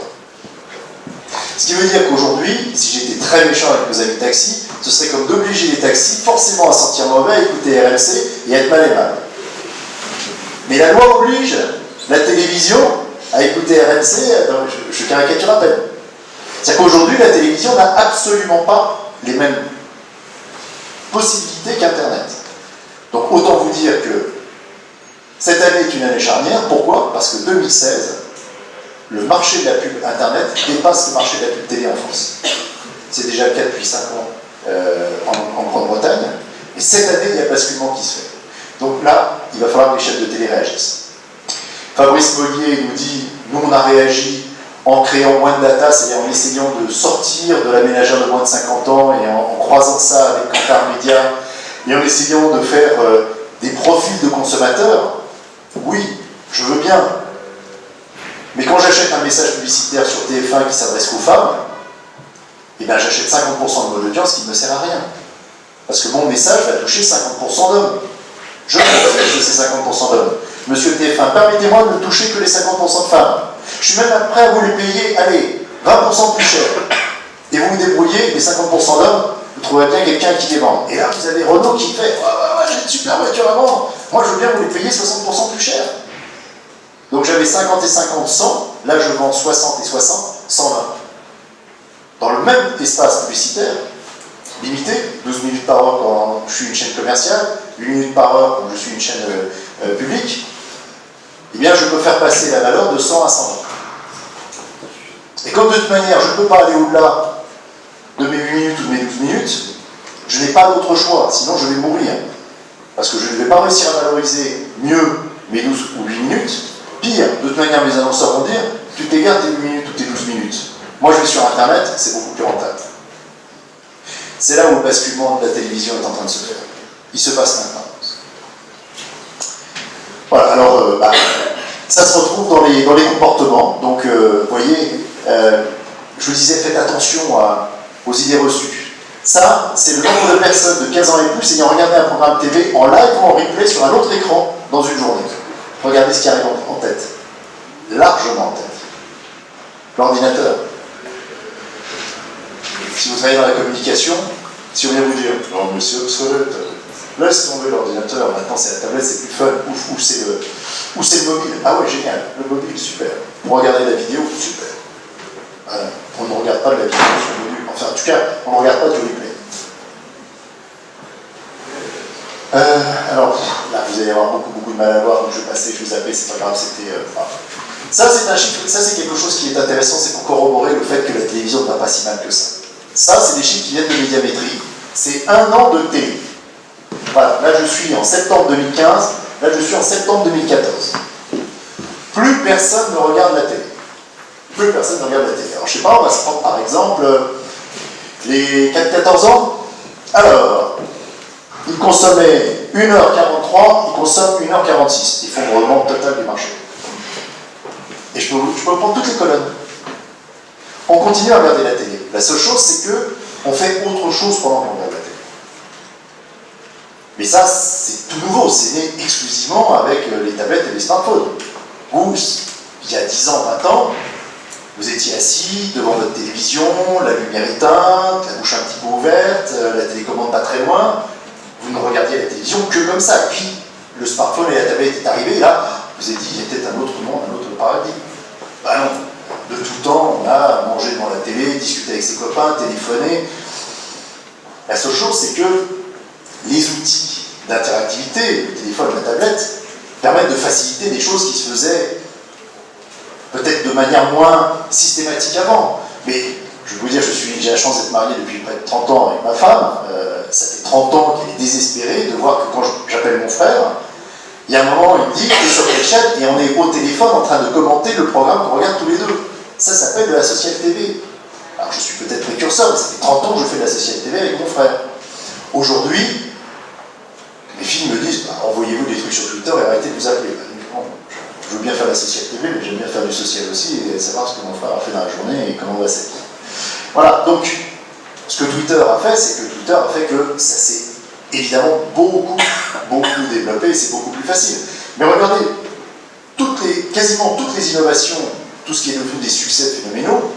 Ce qui veut dire qu'aujourd'hui, si j'étais très méchant avec nos amis taxis, ce serait comme d'obliger les taxis forcément à sentir mauvais, à écouter RMC et à être mal aimable. Mais la loi oblige la télévision à écouter RMC, je caricature à peine. C'est-à-dire qu'aujourd'hui, la télévision n'a absolument pas les mêmes possibilités qu'Internet. Donc autant vous dire que cette année est une année charnière. Pourquoi? Parce que 2016, le marché de la pub Internet dépasse le marché de la pub télé en France. C'est déjà le cas depuis 5 ans en Grande-Bretagne. Et cette année, il y a un basculement qui se fait. Donc là, il va falloir que les chaînes de télé réagissent. Fabrice Mollier nous dit, nous on a réagi en créant moins de data, c'est-à-dire en essayant de sortir de la ménagère de moins de 50 ans et en croisant ça avec Kantar Media et en essayant de faire des profils de consommateurs. Oui, je veux bien. Mais quand j'achète un message publicitaire sur TF1 qui s'adresse qu'aux femmes, eh bien j'achète 50% de mon audience qui ne me sert à rien. Parce que mon message va toucher 50% d'hommes. Je m'en fiche de ces 50% d'hommes. Monsieur TF1, permettez-moi de ne toucher que les 50% de femmes. Je suis même prêt à vous les payer, allez, 20% plus cher. Et vous vous débrouillez, les 50% d'hommes, vous trouverez bien quelqu'un qui les vend. Et là, vous avez Renault qui fait, ouais, j'ai une super voiture à vendre. Moi, je veux bien vous les payer 60% plus cher. Donc j'avais 50 et 50, 100. Là, je vends 60 et 60, 120. Dans le même espace publicitaire, limité, 12 minutes par heure quand je suis une chaîne commerciale, 8 minutes par heure quand je suis une chaîne publique, eh bien je peux faire passer la valeur de 100 à 120. Et comme de toute manière, je ne peux pas aller au-delà de mes 8 minutes ou de mes 12 minutes, je n'ai pas d'autre choix, sinon je vais mourir. Parce que je ne vais pas réussir à valoriser mieux mes 12 ou 8 minutes. Pire, de toute manière, mes annonceurs vont dire, tu t'égares tes 8 minutes ou tes 12 minutes. Moi, je vais sur Internet, c'est beaucoup plus rentable. C'est là où le basculement de la télévision est en train de se faire. Il se passe maintenant. Voilà, alors, ça se retrouve dans les comportements. Donc, vous voyez, je vous disais, faites attention aux idées reçues. Ça, c'est le nombre de personnes de 15 ans et plus ayant regardé un programme TV en live ou en replay sur un autre écran dans une journée. Regardez ce qui arrive en tête. Largement en tête. L'ordinateur. Si vous travaillez dans la communication, si on vient vous dire « Non, mais c'est obsolète », laisse tomber l'ordinateur, maintenant c'est la tablette, c'est plus fun, ou c'est le mobile. Ah ouais, génial, le mobile, super. Pour regarder la vidéo, super. On ne regarde pas de la vidéo sur le mobile, enfin en tout cas, on ne regarde pas du replay. Alors, là, vous allez avoir beaucoup de mal à voir, donc je vais passer, je vais zapper, c'est pas grave, c'était... Ça, c'est un chiffre, ça, c'est quelque chose qui est intéressant, c'est pour corroborer le fait que la télévision ne va pas si mal que ça. Ça, c'est des chiffres qui viennent de Médiamétrie, c'est 1 an de télé. Voilà, là, je suis en septembre 2015, là, je suis en septembre 2014. Plus personne ne regarde la télé. Plus personne ne regarde la télé. Alors, je sais pas, on va se prendre par exemple les 4-14 ans. Alors, ils consommaient 1h43, ils consomment 1h46. Effondrement total du marché. Et je peux prendre toutes les colonnes. On continue à regarder la télé. La seule chose, c'est que on fait autre chose pendant qu'on regarde la télé. Mais ça, c'est tout nouveau. C'est né exclusivement avec les tablettes et les smartphones. Où, il y a 10 ans, 20 ans, vous étiez assis devant votre télévision, la lumière éteinte, la bouche un petit peu ouverte, la télécommande pas très loin. Vous ne regardiez la télévision que comme ça. Puis, le smartphone et la tablette est arrivé, et là, vous avez dit, il y a peut-être un autre monde, un autre paradigme. Ben non. De tout temps, on a mangé devant la télé, discuté avec ses copains, téléphoné. La seule chose, c'est que les outils d'interactivité, le téléphone, la tablette, permettent de faciliter des choses qui se faisaient peut-être de manière moins systématique avant. Mais je peux vous dire, j'ai la chance d'être marié depuis près de 30 ans avec ma femme. Ça fait 30 ans qu'elle est désespérée de voir que quand j'appelle mon frère, il y a un moment, il me dit, t'es sur quelle chaîne? Et on est au téléphone en train de commenter le programme qu'on regarde tous les deux. Ça s'appelle de la social TV. Alors je suis peut-être précurseur, mais ça fait 30 ans que je fais de la social TV avec mon frère. Aujourd'hui, les filles me disent, bah, envoyez-vous des trucs sur Twitter et arrêtez de vous appeler. Je veux bien faire la social TV, mais j'aime bien faire du social aussi et savoir ce que mon frère a fait dans la journée et comment on va s'être. Voilà, donc, ce que Twitter a fait, c'est que Twitter a fait que ça s'est évidemment beaucoup développé et c'est beaucoup plus facile. Mais regardez, quasiment toutes les innovations, tout ce qui est devenu des succès phénoménaux,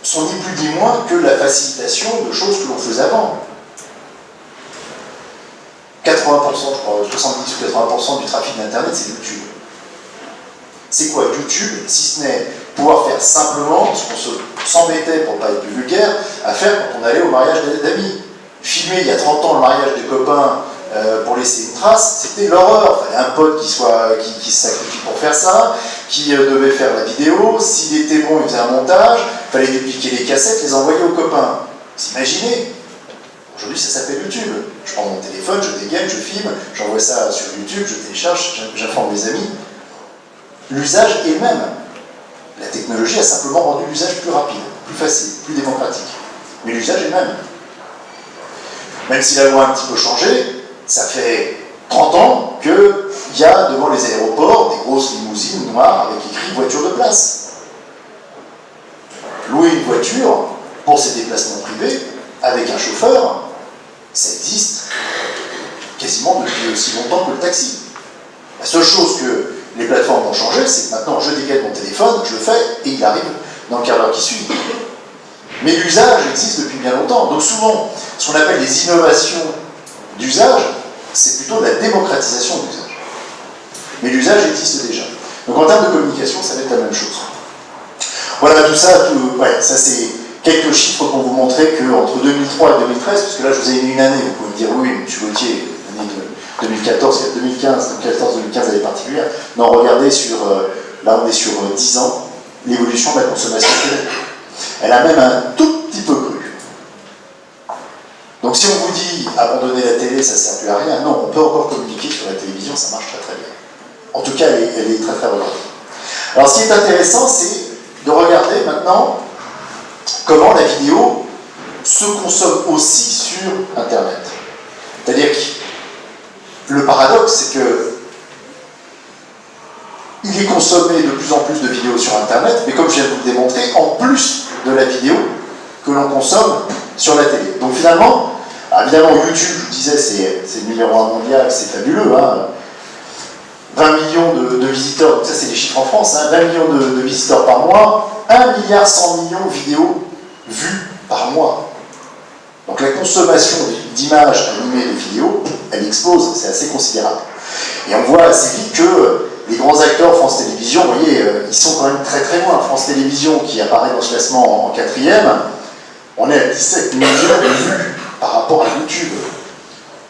sont ni plus ni moins que la facilitation de choses que l'on faisait avant. 80%, je crois, 70 ou 80% du trafic d'Internet, c'est YouTube. C'est quoi YouTube, si ce n'est pouvoir faire simplement ce qu'on s'embêtait, pour ne pas être plus vulgaire, à faire quand on allait au mariage d'amis. Filmer il y a 30 ans le mariage des copains pour laisser une trace, c'était l'horreur. Il fallait un pote qui se sacrifie pour faire ça, qui devait faire la vidéo, s'il était bon, il faisait un montage, il fallait dupliquer les cassettes, les envoyer aux copains. Vous imaginez? Aujourd'hui, ça s'appelle YouTube. Je prends mon téléphone, je dégaine, je filme, j'envoie ça sur YouTube, je télécharge, j'informe mes amis. L'usage est le même. La technologie a simplement rendu l'usage plus rapide, plus facile, plus démocratique. Mais l'usage est le même. Même si la loi a un petit peu changé, ça fait 30 ans qu'il y a devant les aéroports des grosses limousines noires avec écrit voiture de place. Louer une voiture pour ses déplacements privés avec un chauffeur, ça existe quasiment depuis aussi longtemps que le taxi. La seule chose que les plateformes ont changé, c'est que maintenant je dégaine mon téléphone, je le fais et il arrive dans le quart d'heure qui suit. Mais l'usage existe depuis bien longtemps. Donc souvent, ce qu'on appelle les innovations d'usage, c'est plutôt de la démocratisation de l'usage. Mais l'usage existe déjà. Donc en termes de communication, ça va être la même chose. Voilà, tout ça, ça c'est quelques chiffres pour vous montrer qu'entre 2003 et 2013, parce que là je vous ai mis une année, vous pouvez me dire oui, M. Gauthier, l'année de 2014, 2015, 2014-2015 elle est particulière. Non, regardez là on est sur 10 ans, l'évolution de la consommation télé. Elle a même un tout petit peu cru. Donc si on vous dit abandonner la télé, ça ne sert plus à rien, non, on peut encore communiquer sur la télévision, ça marche très très bien. En tout cas, elle est très très regardée. Alors ce qui est intéressant, c'est de regarder maintenant comment la vidéo se consomme aussi sur Internet. C'est-à-dire que le paradoxe, c'est que il est consommé de plus en plus de vidéos sur Internet, mais comme je viens de vous le démontrer, en plus de la vidéo que l'on consomme sur la télé. Donc finalement, évidemment YouTube, je vous disais, c'est le numéro 1 mondial, c'est fabuleux, hein. 20 millions de visiteurs, donc ça c'est les chiffres en France, hein, 20 millions de visiteurs par mois, 1,1 milliard de vidéos vues par mois. Donc la consommation d'images animées de vidéos, elle explose, c'est assez considérable. Et on voit assez vite que les grands acteurs France Télévisions, vous voyez, ils sont quand même très très loin. France Télévisions, qui apparaît dans ce classement en 4e, on est à 17 millions de vues par rapport à YouTube,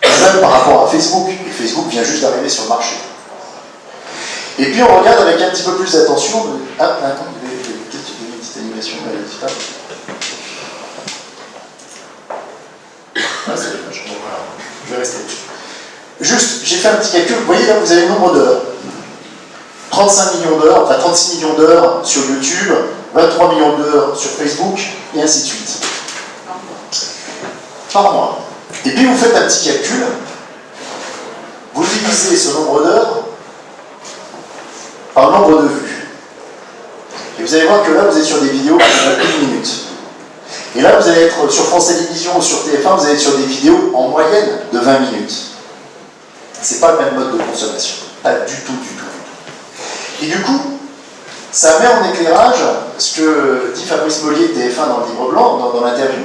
même par rapport à Facebook. Et Facebook vient juste d'arriver sur le marché. Et puis on regarde avec un petit peu plus d'attention. Ah, attends, il y avait une petite animation, ah, c'est dommage. Bon, voilà. Je vais rester dessus. Juste, j'ai fait un petit calcul. Vous voyez là, vous avez le nombre d'heures. 35 millions d'heures, enfin 36 millions d'heures sur YouTube, 23 millions d'heures sur Facebook, et ainsi de suite. Par mois. Et puis vous faites un petit calcul. Vous divisez ce nombre d'heures par le nombre de vues. Et vous allez voir que là, vous êtes sur des vidéos qui durent 1 minute. Et là, vous allez être sur France Télévisions ou sur TF1, vous allez être sur des vidéos en moyenne de 20 minutes. C'est pas le même mode de consommation. Pas du tout. Et du coup, ça met en éclairage ce que dit Fabrice Mollier de TF1 dans le livre blanc, dans l'interview.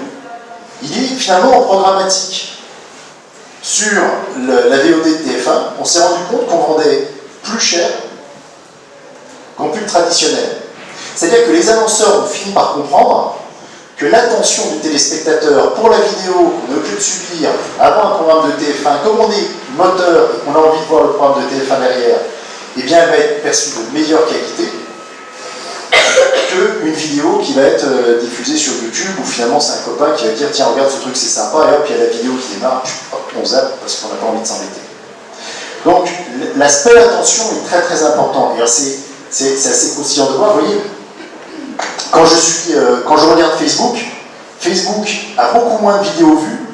Il dit finalement en programmatique, sur la VOD de TF1, on s'est rendu compte qu'on vendait plus cher qu'en pub traditionnelle. C'est-à-dire que les annonceurs ont fini par comprendre que l'attention du téléspectateur pour la vidéo qu'on est obligé de subir avant un programme de TF1, comme on est moteur et qu'on a envie de voir le programme de TF1 derrière, eh bien elle va être perçue de meilleure qualité qu'une vidéo qui va être diffusée sur YouTube où finalement c'est un copain qui va dire tiens regarde ce truc c'est sympa et hop il y a la vidéo qui démarre, hop, on zappe parce qu'on n'a pas envie de s'embêter. Donc l'aspect attention est très très important et c'est assez croustillant de voir, vous voyez, quand je regarde Facebook, Facebook a beaucoup moins de vidéos vues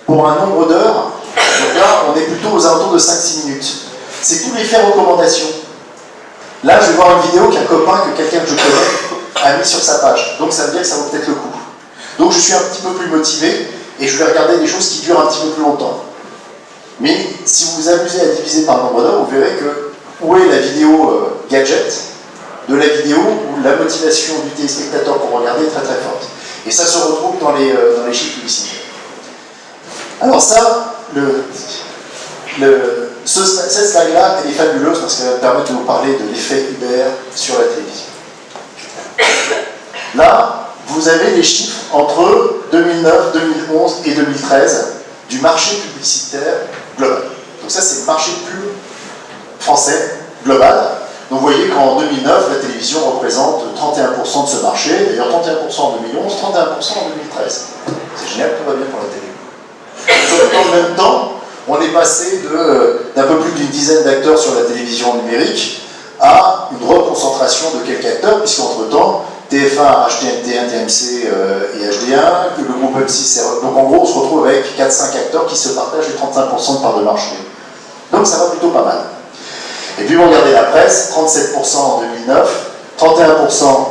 pour un nombre d'heures, donc là on est plutôt aux alentours de 5-6 minutes. C'est tout l'effet recommandation. Là, je vais voir une vidéo qu'un copain, que quelqu'un que je connais, a mis sur sa page. Donc ça veut dire que ça vaut peut-être le coup. Donc je suis un petit peu plus motivé et je vais regarder des choses qui durent un petit peu plus longtemps. Mais si vous vous amusez à diviser par le nombre d'heures, vous verrez que où est la vidéo gadget de la vidéo où la motivation du téléspectateur pour regarder est très très forte. Et ça se retrouve dans les chiffres publicitaires. Alors ça, cette slide-là, elle est fabuleuse parce qu'elle va me permettre de vous parler de l'effet Uber sur la télévision. Là, vous avez les chiffres entre 2009, 2011 et 2013 du marché publicitaire global. Donc ça, c'est le marché pub français global. Donc vous voyez qu'en 2009, la télévision représente 31% de ce marché, d'ailleurs 31% en 2011, 31% en 2013. C'est génial, tout va bien pour la télé. Sauf qu'en même temps, on est passé d'un peu plus d'une dizaine d'acteurs sur la télévision numérique à une reconcentration de quelques acteurs, puisqu'entre-temps, TF1 a acheté NT1, TMC et HD1, que le groupe M6... Donc en gros, on se retrouve avec 4-5 acteurs qui se partagent les 35% de part de marché. Donc ça va plutôt pas mal. Et puis vous regardez la presse, 37% en 2009, 31%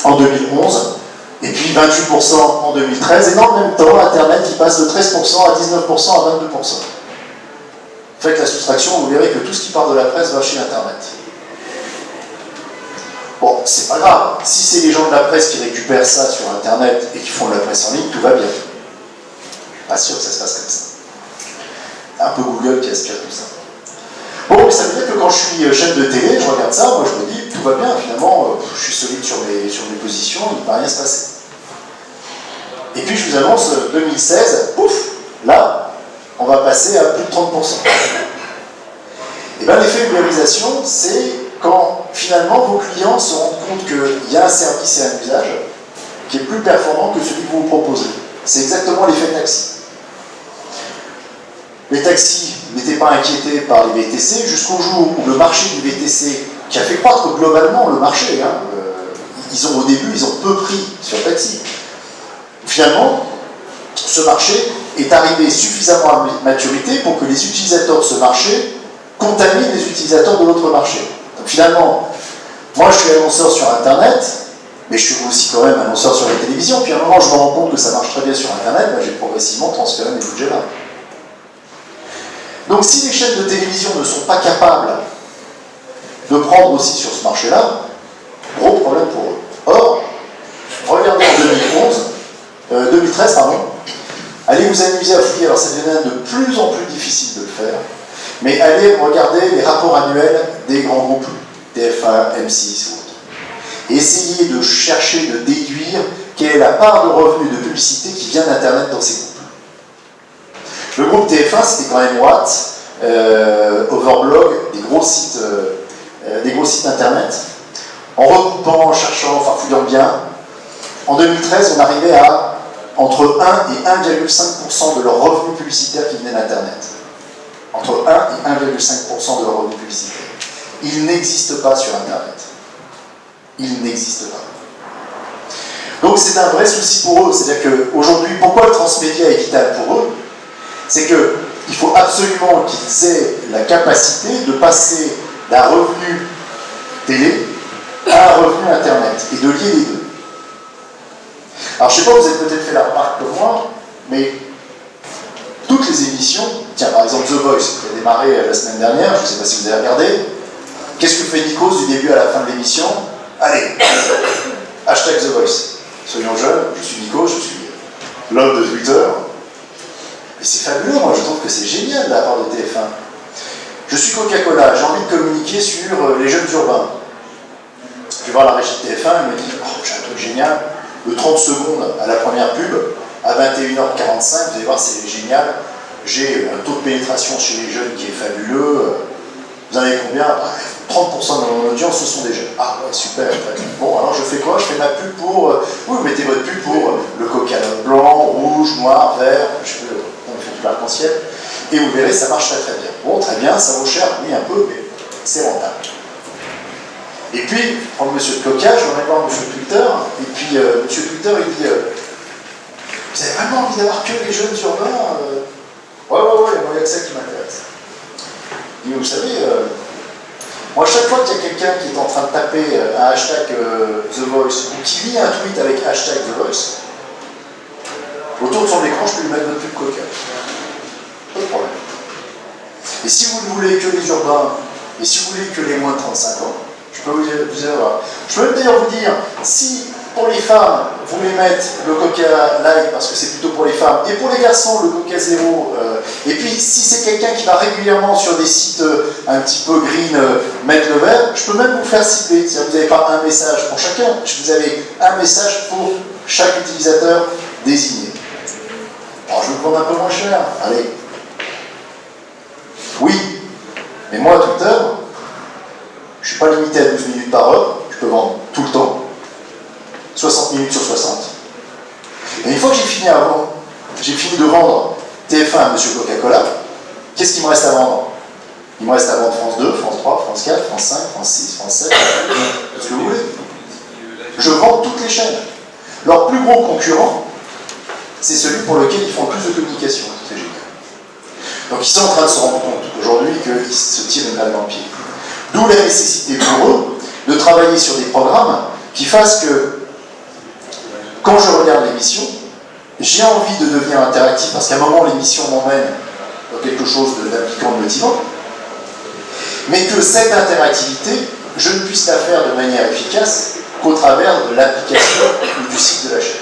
en 2011, et puis 28% en 2013, et dans le même temps, Internet il passe de 13% à 19% à 22%. Faites la soustraction, vous verrez que tout ce qui part de la presse va chez Internet. Bon, c'est pas grave, si c'est les gens de la presse qui récupèrent ça sur Internet et qui font de la presse en ligne, tout va bien. Pas sûr que ça se passe comme ça. Un peu Google qui aspire tout ça. Bon, mais ça veut dire que quand je suis chaîne de télé, je regarde ça, moi je me dis, tout va bien, finalement, je suis solide sur mes positions, il ne va rien se passer. Et puis je vous annonce 2016, pouf, là, on va passer à plus de 30%. Et bien l'effet ubérisation, c'est quand finalement vos clients se rendent compte qu'il y a un service et un usage qui est plus performant que celui que vous proposez. C'est exactement l'effet taxi. Les taxis n'étaient pas inquiétés par les VTC jusqu'au jour où le marché du VTC, qui a fait croître globalement le marché, au début ils ont peu pris sur le taxi. Finalement, ce marché est arrivé suffisamment à maturité pour que les utilisateurs de ce marché contaminent les utilisateurs de l'autre marché. Donc finalement, moi je suis annonceur sur Internet, mais je suis aussi quand même annonceur sur la télévision, puis à un moment je me rends compte que ça marche très bien sur Internet, j'ai progressivement transféré mes budgets là. Donc si les chaînes de télévision ne sont pas capables de prendre aussi sur ce marché-là, gros problème pour eux. Or, regardez en 2013, vous amuser à fouiller, alors ça devient de plus en plus difficile de le faire, mais allez regarder les rapports annuels des grands groupes, TF1, M6 ou autres, et essayez de chercher, de déduire quelle est la part de revenus de publicité qui vient d'Internet dans ces groupes. Le groupe TF1, c'était quand même Watt, Overblog, des gros sites Internet. En recoupant, en cherchant, en farfouillant bien, en 2013, on arrivait à entre 1 et 1,5% de leurs revenus publicitaires qui venaient d'Internet. Entre 1 et 1,5% de leurs revenus publicitaires. Ils n'existent pas sur Internet. Ils n'existent pas. Donc c'est un vrai souci pour eux. C'est-à-dire qu'aujourd'hui, pourquoi le transmédia est vital pour eux? C'est qu'il faut absolument qu'ils aient la capacité de passer d'un revenu télé à un revenu Internet et de lier les deux. Alors je ne sais pas, vous avez peut-être fait la remarque comme moi, mais toutes les émissions, tiens par exemple The Voice, qui a démarré la semaine dernière, je ne sais pas si vous avez regardé, qu'est-ce que fait Nikos du début à la fin de l'émission? Allez, hashtag The Voice. Soyons jeunes, je suis Nikos, je suis l'homme de Twitter. Et c'est fabuleux, moi je trouve que c'est génial de la part de TF1. Je suis Coca-Cola, j'ai envie de communiquer sur les jeunes urbains. Je vais voir la régie de TF1, elle me dit, oh j'ai un truc génial, de 30 secondes à la première pub, à 21h45, vous allez voir c'est génial, j'ai un taux de pénétration chez les jeunes qui est fabuleux. Vous en avez combien? 30% de mon audience, ce sont des jeunes. Ah ouais, super, très bien. Bon, alors je fais quoi? Je fais ma pub pour... oui, vous mettez votre pub pour le coca blanc, rouge, noir, vert, on fait tout l'arc-en-ciel, et vous verrez, ça marche très très bien. Bon, très bien, ça vaut cher, oui, un peu, mais c'est rentable. Et puis, je prends le monsieur de Coca, je vais voir monsieur Twitter, et puis monsieur Twitter, il dit vous avez vraiment envie d'avoir que les jeunes urbains? Ouais, moi, il y a que ça qui m'intéresse. Et vous savez, moi, chaque fois qu'il y a quelqu'un qui est en train de taper un hashtag The Voice, ou qui lit un tweet avec hashtag The Voice, autour de son écran, je peux lui mettre votre pub Coca. Pas de problème. Et si vous ne voulez que les urbains, et si vous voulez que les moins de 35 ans, je peux vous dire, je peux même d'ailleurs vous dire, si pour les femmes, vous voulez mettre le Coca Light parce que c'est plutôt pour les femmes, et pour les garçons, le Coca Zéro, et puis si c'est quelqu'un qui va régulièrement sur des sites un petit peu green mettre le vert, je peux même vous faire cibler. C'est-à-dire que vous n'avez pas un message pour chacun, vous avez un message pour chaque utilisateur désigné. Alors je vais vous vendre un peu moins cher, allez. Oui, mais moi, Twitter, je ne suis pas limité à 12 minutes par heure, je peux vendre tout le temps, 60 minutes sur 60. Et une fois que j'ai fini de vendre TF1 à monsieur Coca-Cola, qu'est-ce qu'il me reste à vendre? Il me reste à vendre France 2, France 3, France 4, France 5, France 6, France 7, ce que vous voulez. Je vends toutes les chaînes. Leur plus gros concurrent, c'est celui pour lequel ils font le plus de communication. C'est génial. Donc ils sont en train de se rendre compte aujourd'hui qu'ils se tirent une balle dans le pied. D'où la nécessité pour eux de travailler sur des programmes qui fassent que, quand je regarde l'émission, j'ai envie de devenir interactif, parce qu'à un moment, l'émission m'emmène dans quelque chose d'impliquant, de motivant, mais que cette interactivité, je ne puisse la faire de manière efficace qu'au travers de l'application ou du site de la chaîne.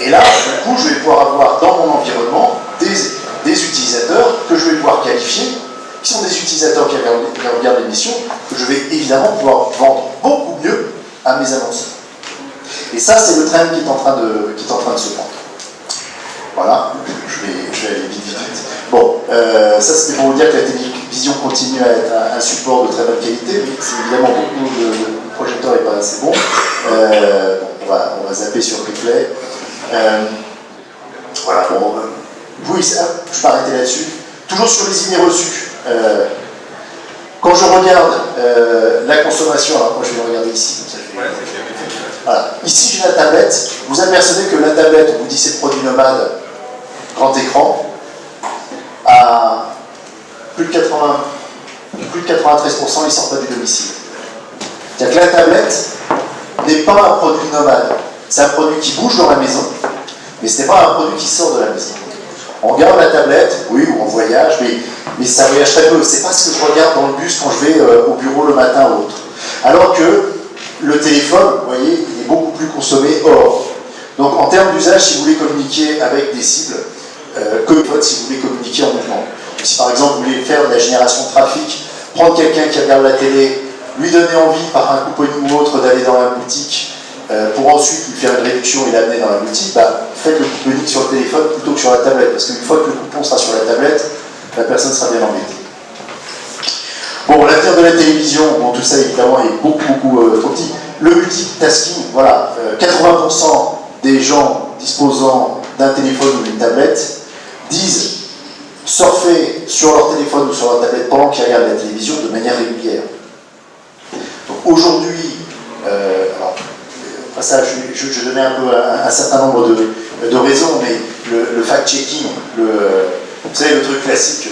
Et là, du coup, je vais pouvoir avoir dans mon environnement des utilisateurs que je vais pouvoir qualifier, qui sont des utilisateurs qui regardent l'émission, que je vais évidemment pouvoir vendre beaucoup mieux à mes annonceurs. Et ça, c'est le trend qui est en train de se prendre. Voilà, je vais aller vite. Bon, ça c'était pour vous dire que la télévision continue à être un support de très bonne qualité, mais c'est évidemment beaucoup le projecteur n'est pas assez bon. On va zapper sur replay. Voilà, bon, oui, je vais arrêter là-dessus. Toujours sur les idées reçues. Quand je regarde la consommation, alors moi je vais regarder ici, comme ça je vais... Voilà. Ici j'ai la tablette, vous apercevez que la tablette, on vous dit c'est le produit nomade, grand écran, à plus de 93%, il ne sort pas du domicile. C'est-à-dire que la tablette n'est pas un produit nomade, c'est un produit qui bouge dans la maison, mais ce n'est pas un produit qui sort de la maison. On regarde la tablette, oui, ou on voyage, mais ça voyage très peu. C'est pas ce que je regarde dans le bus quand je vais au bureau le matin ou autre. Alors que le téléphone, vous voyez, il est beaucoup plus consommé. Or, Donc en termes d'usage, si vous voulez communiquer avec des cibles, comme si vous voulez communiquer en mouvement. Si par exemple vous voulez faire de la génération de trafic, prendre quelqu'un qui regarde la télé, lui donner envie par un couponing ou autre d'aller dans la boutique, pour ensuite lui faire une réduction et l'amener dans la boutique, faites le couponing sur le téléphone plutôt que sur la tablette, parce qu'une fois que le coupon sera sur la tablette, la personne sera bien embêtée. Bon, l'avenir de la télévision, bon, tout ça évidemment est beaucoup trop petit. Le multitasking, voilà, 80% des gens disposant d'un téléphone ou d'une tablette disent surfer sur leur téléphone ou sur leur tablette pendant qu'ils regardent la télévision de manière régulière. Donc aujourd'hui, alors, après ça, je donnais un peu un certain nombre de raisons, mais le fact-checking, vous savez, le truc classique,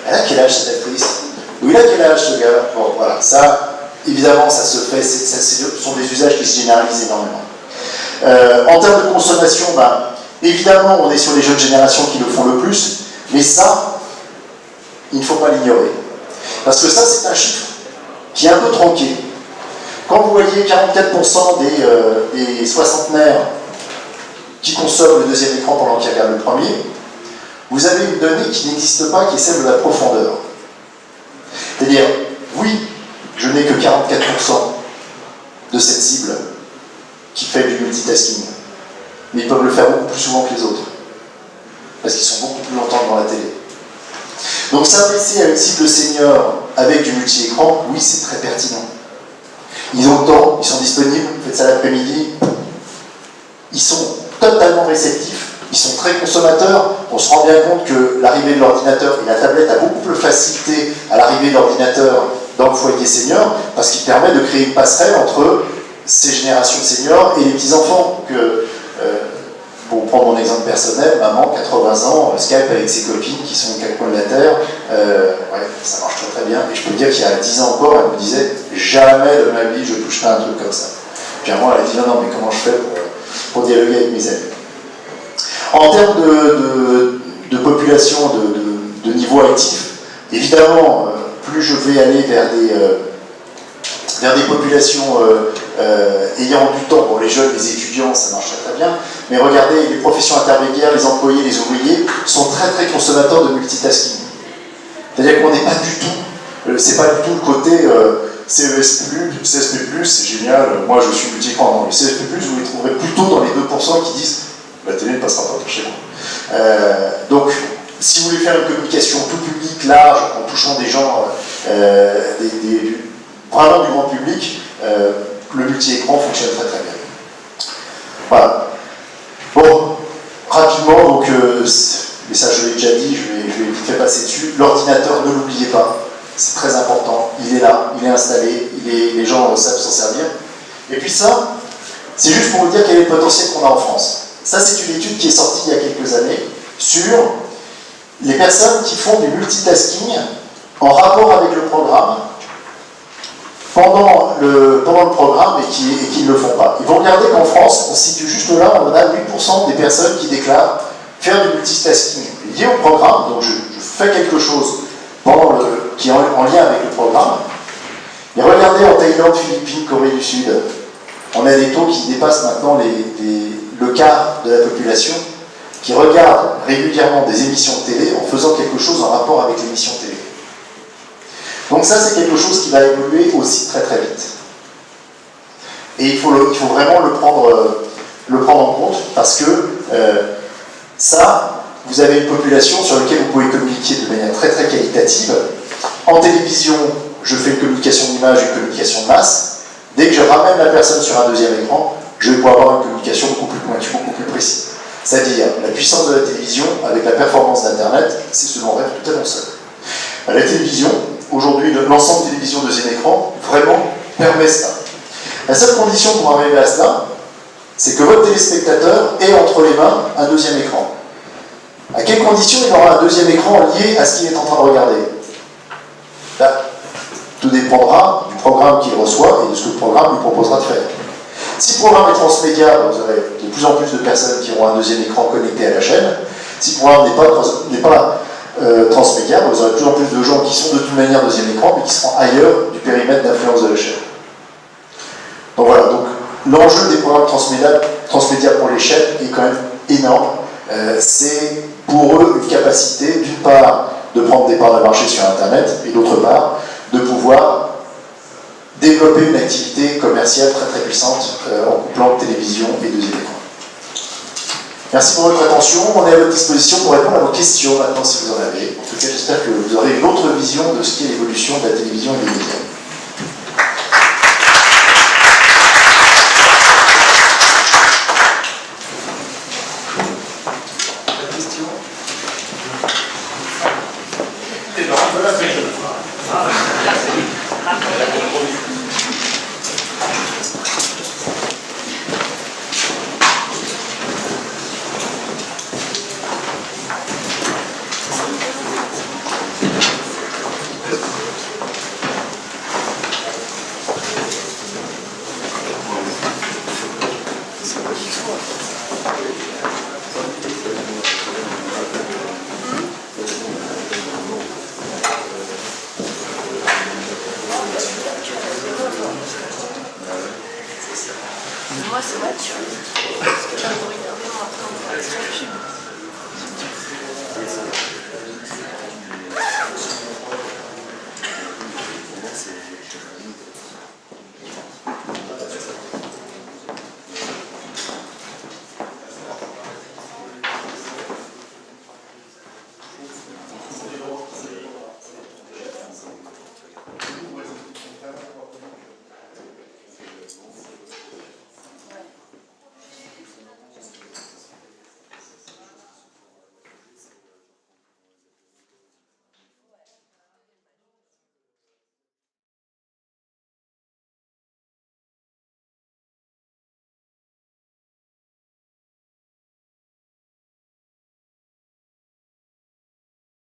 elle a quel âge cette actrice? Ou il a quel âge ce gars? Bon, voilà, ça, évidemment, ça se fait, ce sont des usages qui se généralisent énormément. En termes de consommation, évidemment, on est sur les jeunes générations qui le font le plus, mais ça, il ne faut pas l'ignorer. Parce que ça, c'est un chiffre qui est un peu tronqué. Quand vous voyez 44% des soixantenaires qui consomment le deuxième écran pendant qu'ils regardent le premier, vous avez une donnée qui n'existe pas, qui est celle de la profondeur. C'est-à-dire, oui, je n'ai que 44% de cette cible qui fait du multitasking, mais ils peuvent le faire beaucoup plus souvent que les autres, parce qu'ils sont beaucoup plus longtemps devant la télé. Donc s'adresser à une cible senior avec du multi-écran, oui, c'est très pertinent. Ils ont le temps, ils sont disponibles, vous faites ça l'après-midi, ils sont totalement réceptifs, ils sont très consommateurs. On se rend bien compte que l'arrivée de l'ordinateur et la tablette a beaucoup plus facilité à l'arrivée de l'ordinateur dans le foyer senior, parce qu'il permet de créer une passerelle entre ces générations de seniors et les petits-enfants. Pour prendre mon exemple personnel, maman, 80 ans, Skype avec ses copines qui sont aux quatre coins de la Terre, ça marche très bien. Et je peux dire qu'il y a 10 ans encore, elle me disait jamais de ma vie je toucherai un truc comme ça. Puis à moi, elle a dit non, mais comment je fais pour dialoguer avec mes amis? En termes de population, de niveau actif, évidemment, plus je vais aller vers des populations ayant du temps, pour les jeunes, les étudiants, ça marche très bien, mais regardez, les professions intermédiaires, les employés, les ouvriers, sont très consommateurs de multitasking. C'est-à-dire qu'on n'est pas du tout, c'est pas du tout le côté CSP+, c'est génial, moi je suis multi-écran. Non, les CSP+, vous les trouverez plutôt dans les 2% qui disent la télé ne passera pas chez moi. Donc, si vous voulez faire une communication tout public, large, en touchant des gens, vraiment du grand public, le multi-écran fonctionne très bien. Voilà. Bon, rapidement, donc, mais ça je l'ai déjà dit, je vais vite fait passer dessus. L'ordinateur, ne l'oubliez pas, c'est très important. Il est là, il est installé, les gens savent s'en servir. Et puis ça, c'est juste pour vous dire quel est le potentiel qu'on a en France. Ça, c'est une étude qui est sortie il y a quelques années sur les personnes qui font du multitasking en rapport avec le programme pendant le programme et qui ne le font pas. Ils vont regarder qu'en France, on se situe juste là, on a 8% des personnes qui déclarent faire du multitasking lié au programme, donc je fais quelque chose qui est en lien avec le programme. Et regardez en Thaïlande, Philippines, Corée du Sud, on a des taux qui dépassent maintenant le quart de la population qui regarde régulièrement des émissions de télé en faisant quelque chose en rapport avec l'émission télé. Donc ça, c'est quelque chose qui va évoluer aussi très vite. Et il faut vraiment le prendre en compte parce que ça, vous avez une population sur laquelle vous pouvez communiquer de manière très qualitative. En télévision, je fais une communication d'image, une communication de masse. Dès que je ramène la personne sur un deuxième écran, je vais pouvoir avoir une communication beaucoup plus pointue, beaucoup plus précise. C'est-à-dire, la puissance de la télévision avec la performance d'Internet, c'est ce dont rêve tout annonceur. La télévision, aujourd'hui, l'ensemble de télévision deuxième écran, vraiment permet cela. La seule condition pour arriver à cela, c'est que votre téléspectateur ait entre les mains un deuxième écran. À quelles conditions il aura un deuxième écran lié à ce qu'il est en train de regarder? Tout dépendra du programme qu'il reçoit et de ce que le programme lui proposera de faire. Si le programme est transmédia, vous aurez de plus en plus de personnes qui auront un deuxième écran connecté à la chaîne. Si le programme n'est pas transmédia, vous aurez de plus en plus de gens qui sont de toute manière deuxième écran, mais qui seront ailleurs du périmètre d'influence de la chaîne. Donc voilà, l'enjeu des programmes transmédia transmédia pour les chaînes est quand même énorme. C'est pour eux une capacité, d'une part, de prendre des parts de marché sur Internet, et d'autre part, de pouvoir développer une activité commerciale très très puissante en couplant télévision et deuxième écran. Merci pour votre attention. On est à votre disposition pour répondre à vos questions maintenant si vous en avez. En tout cas, j'espère que vous aurez une autre vision de ce qu'est l'évolution de la télévision et des médias.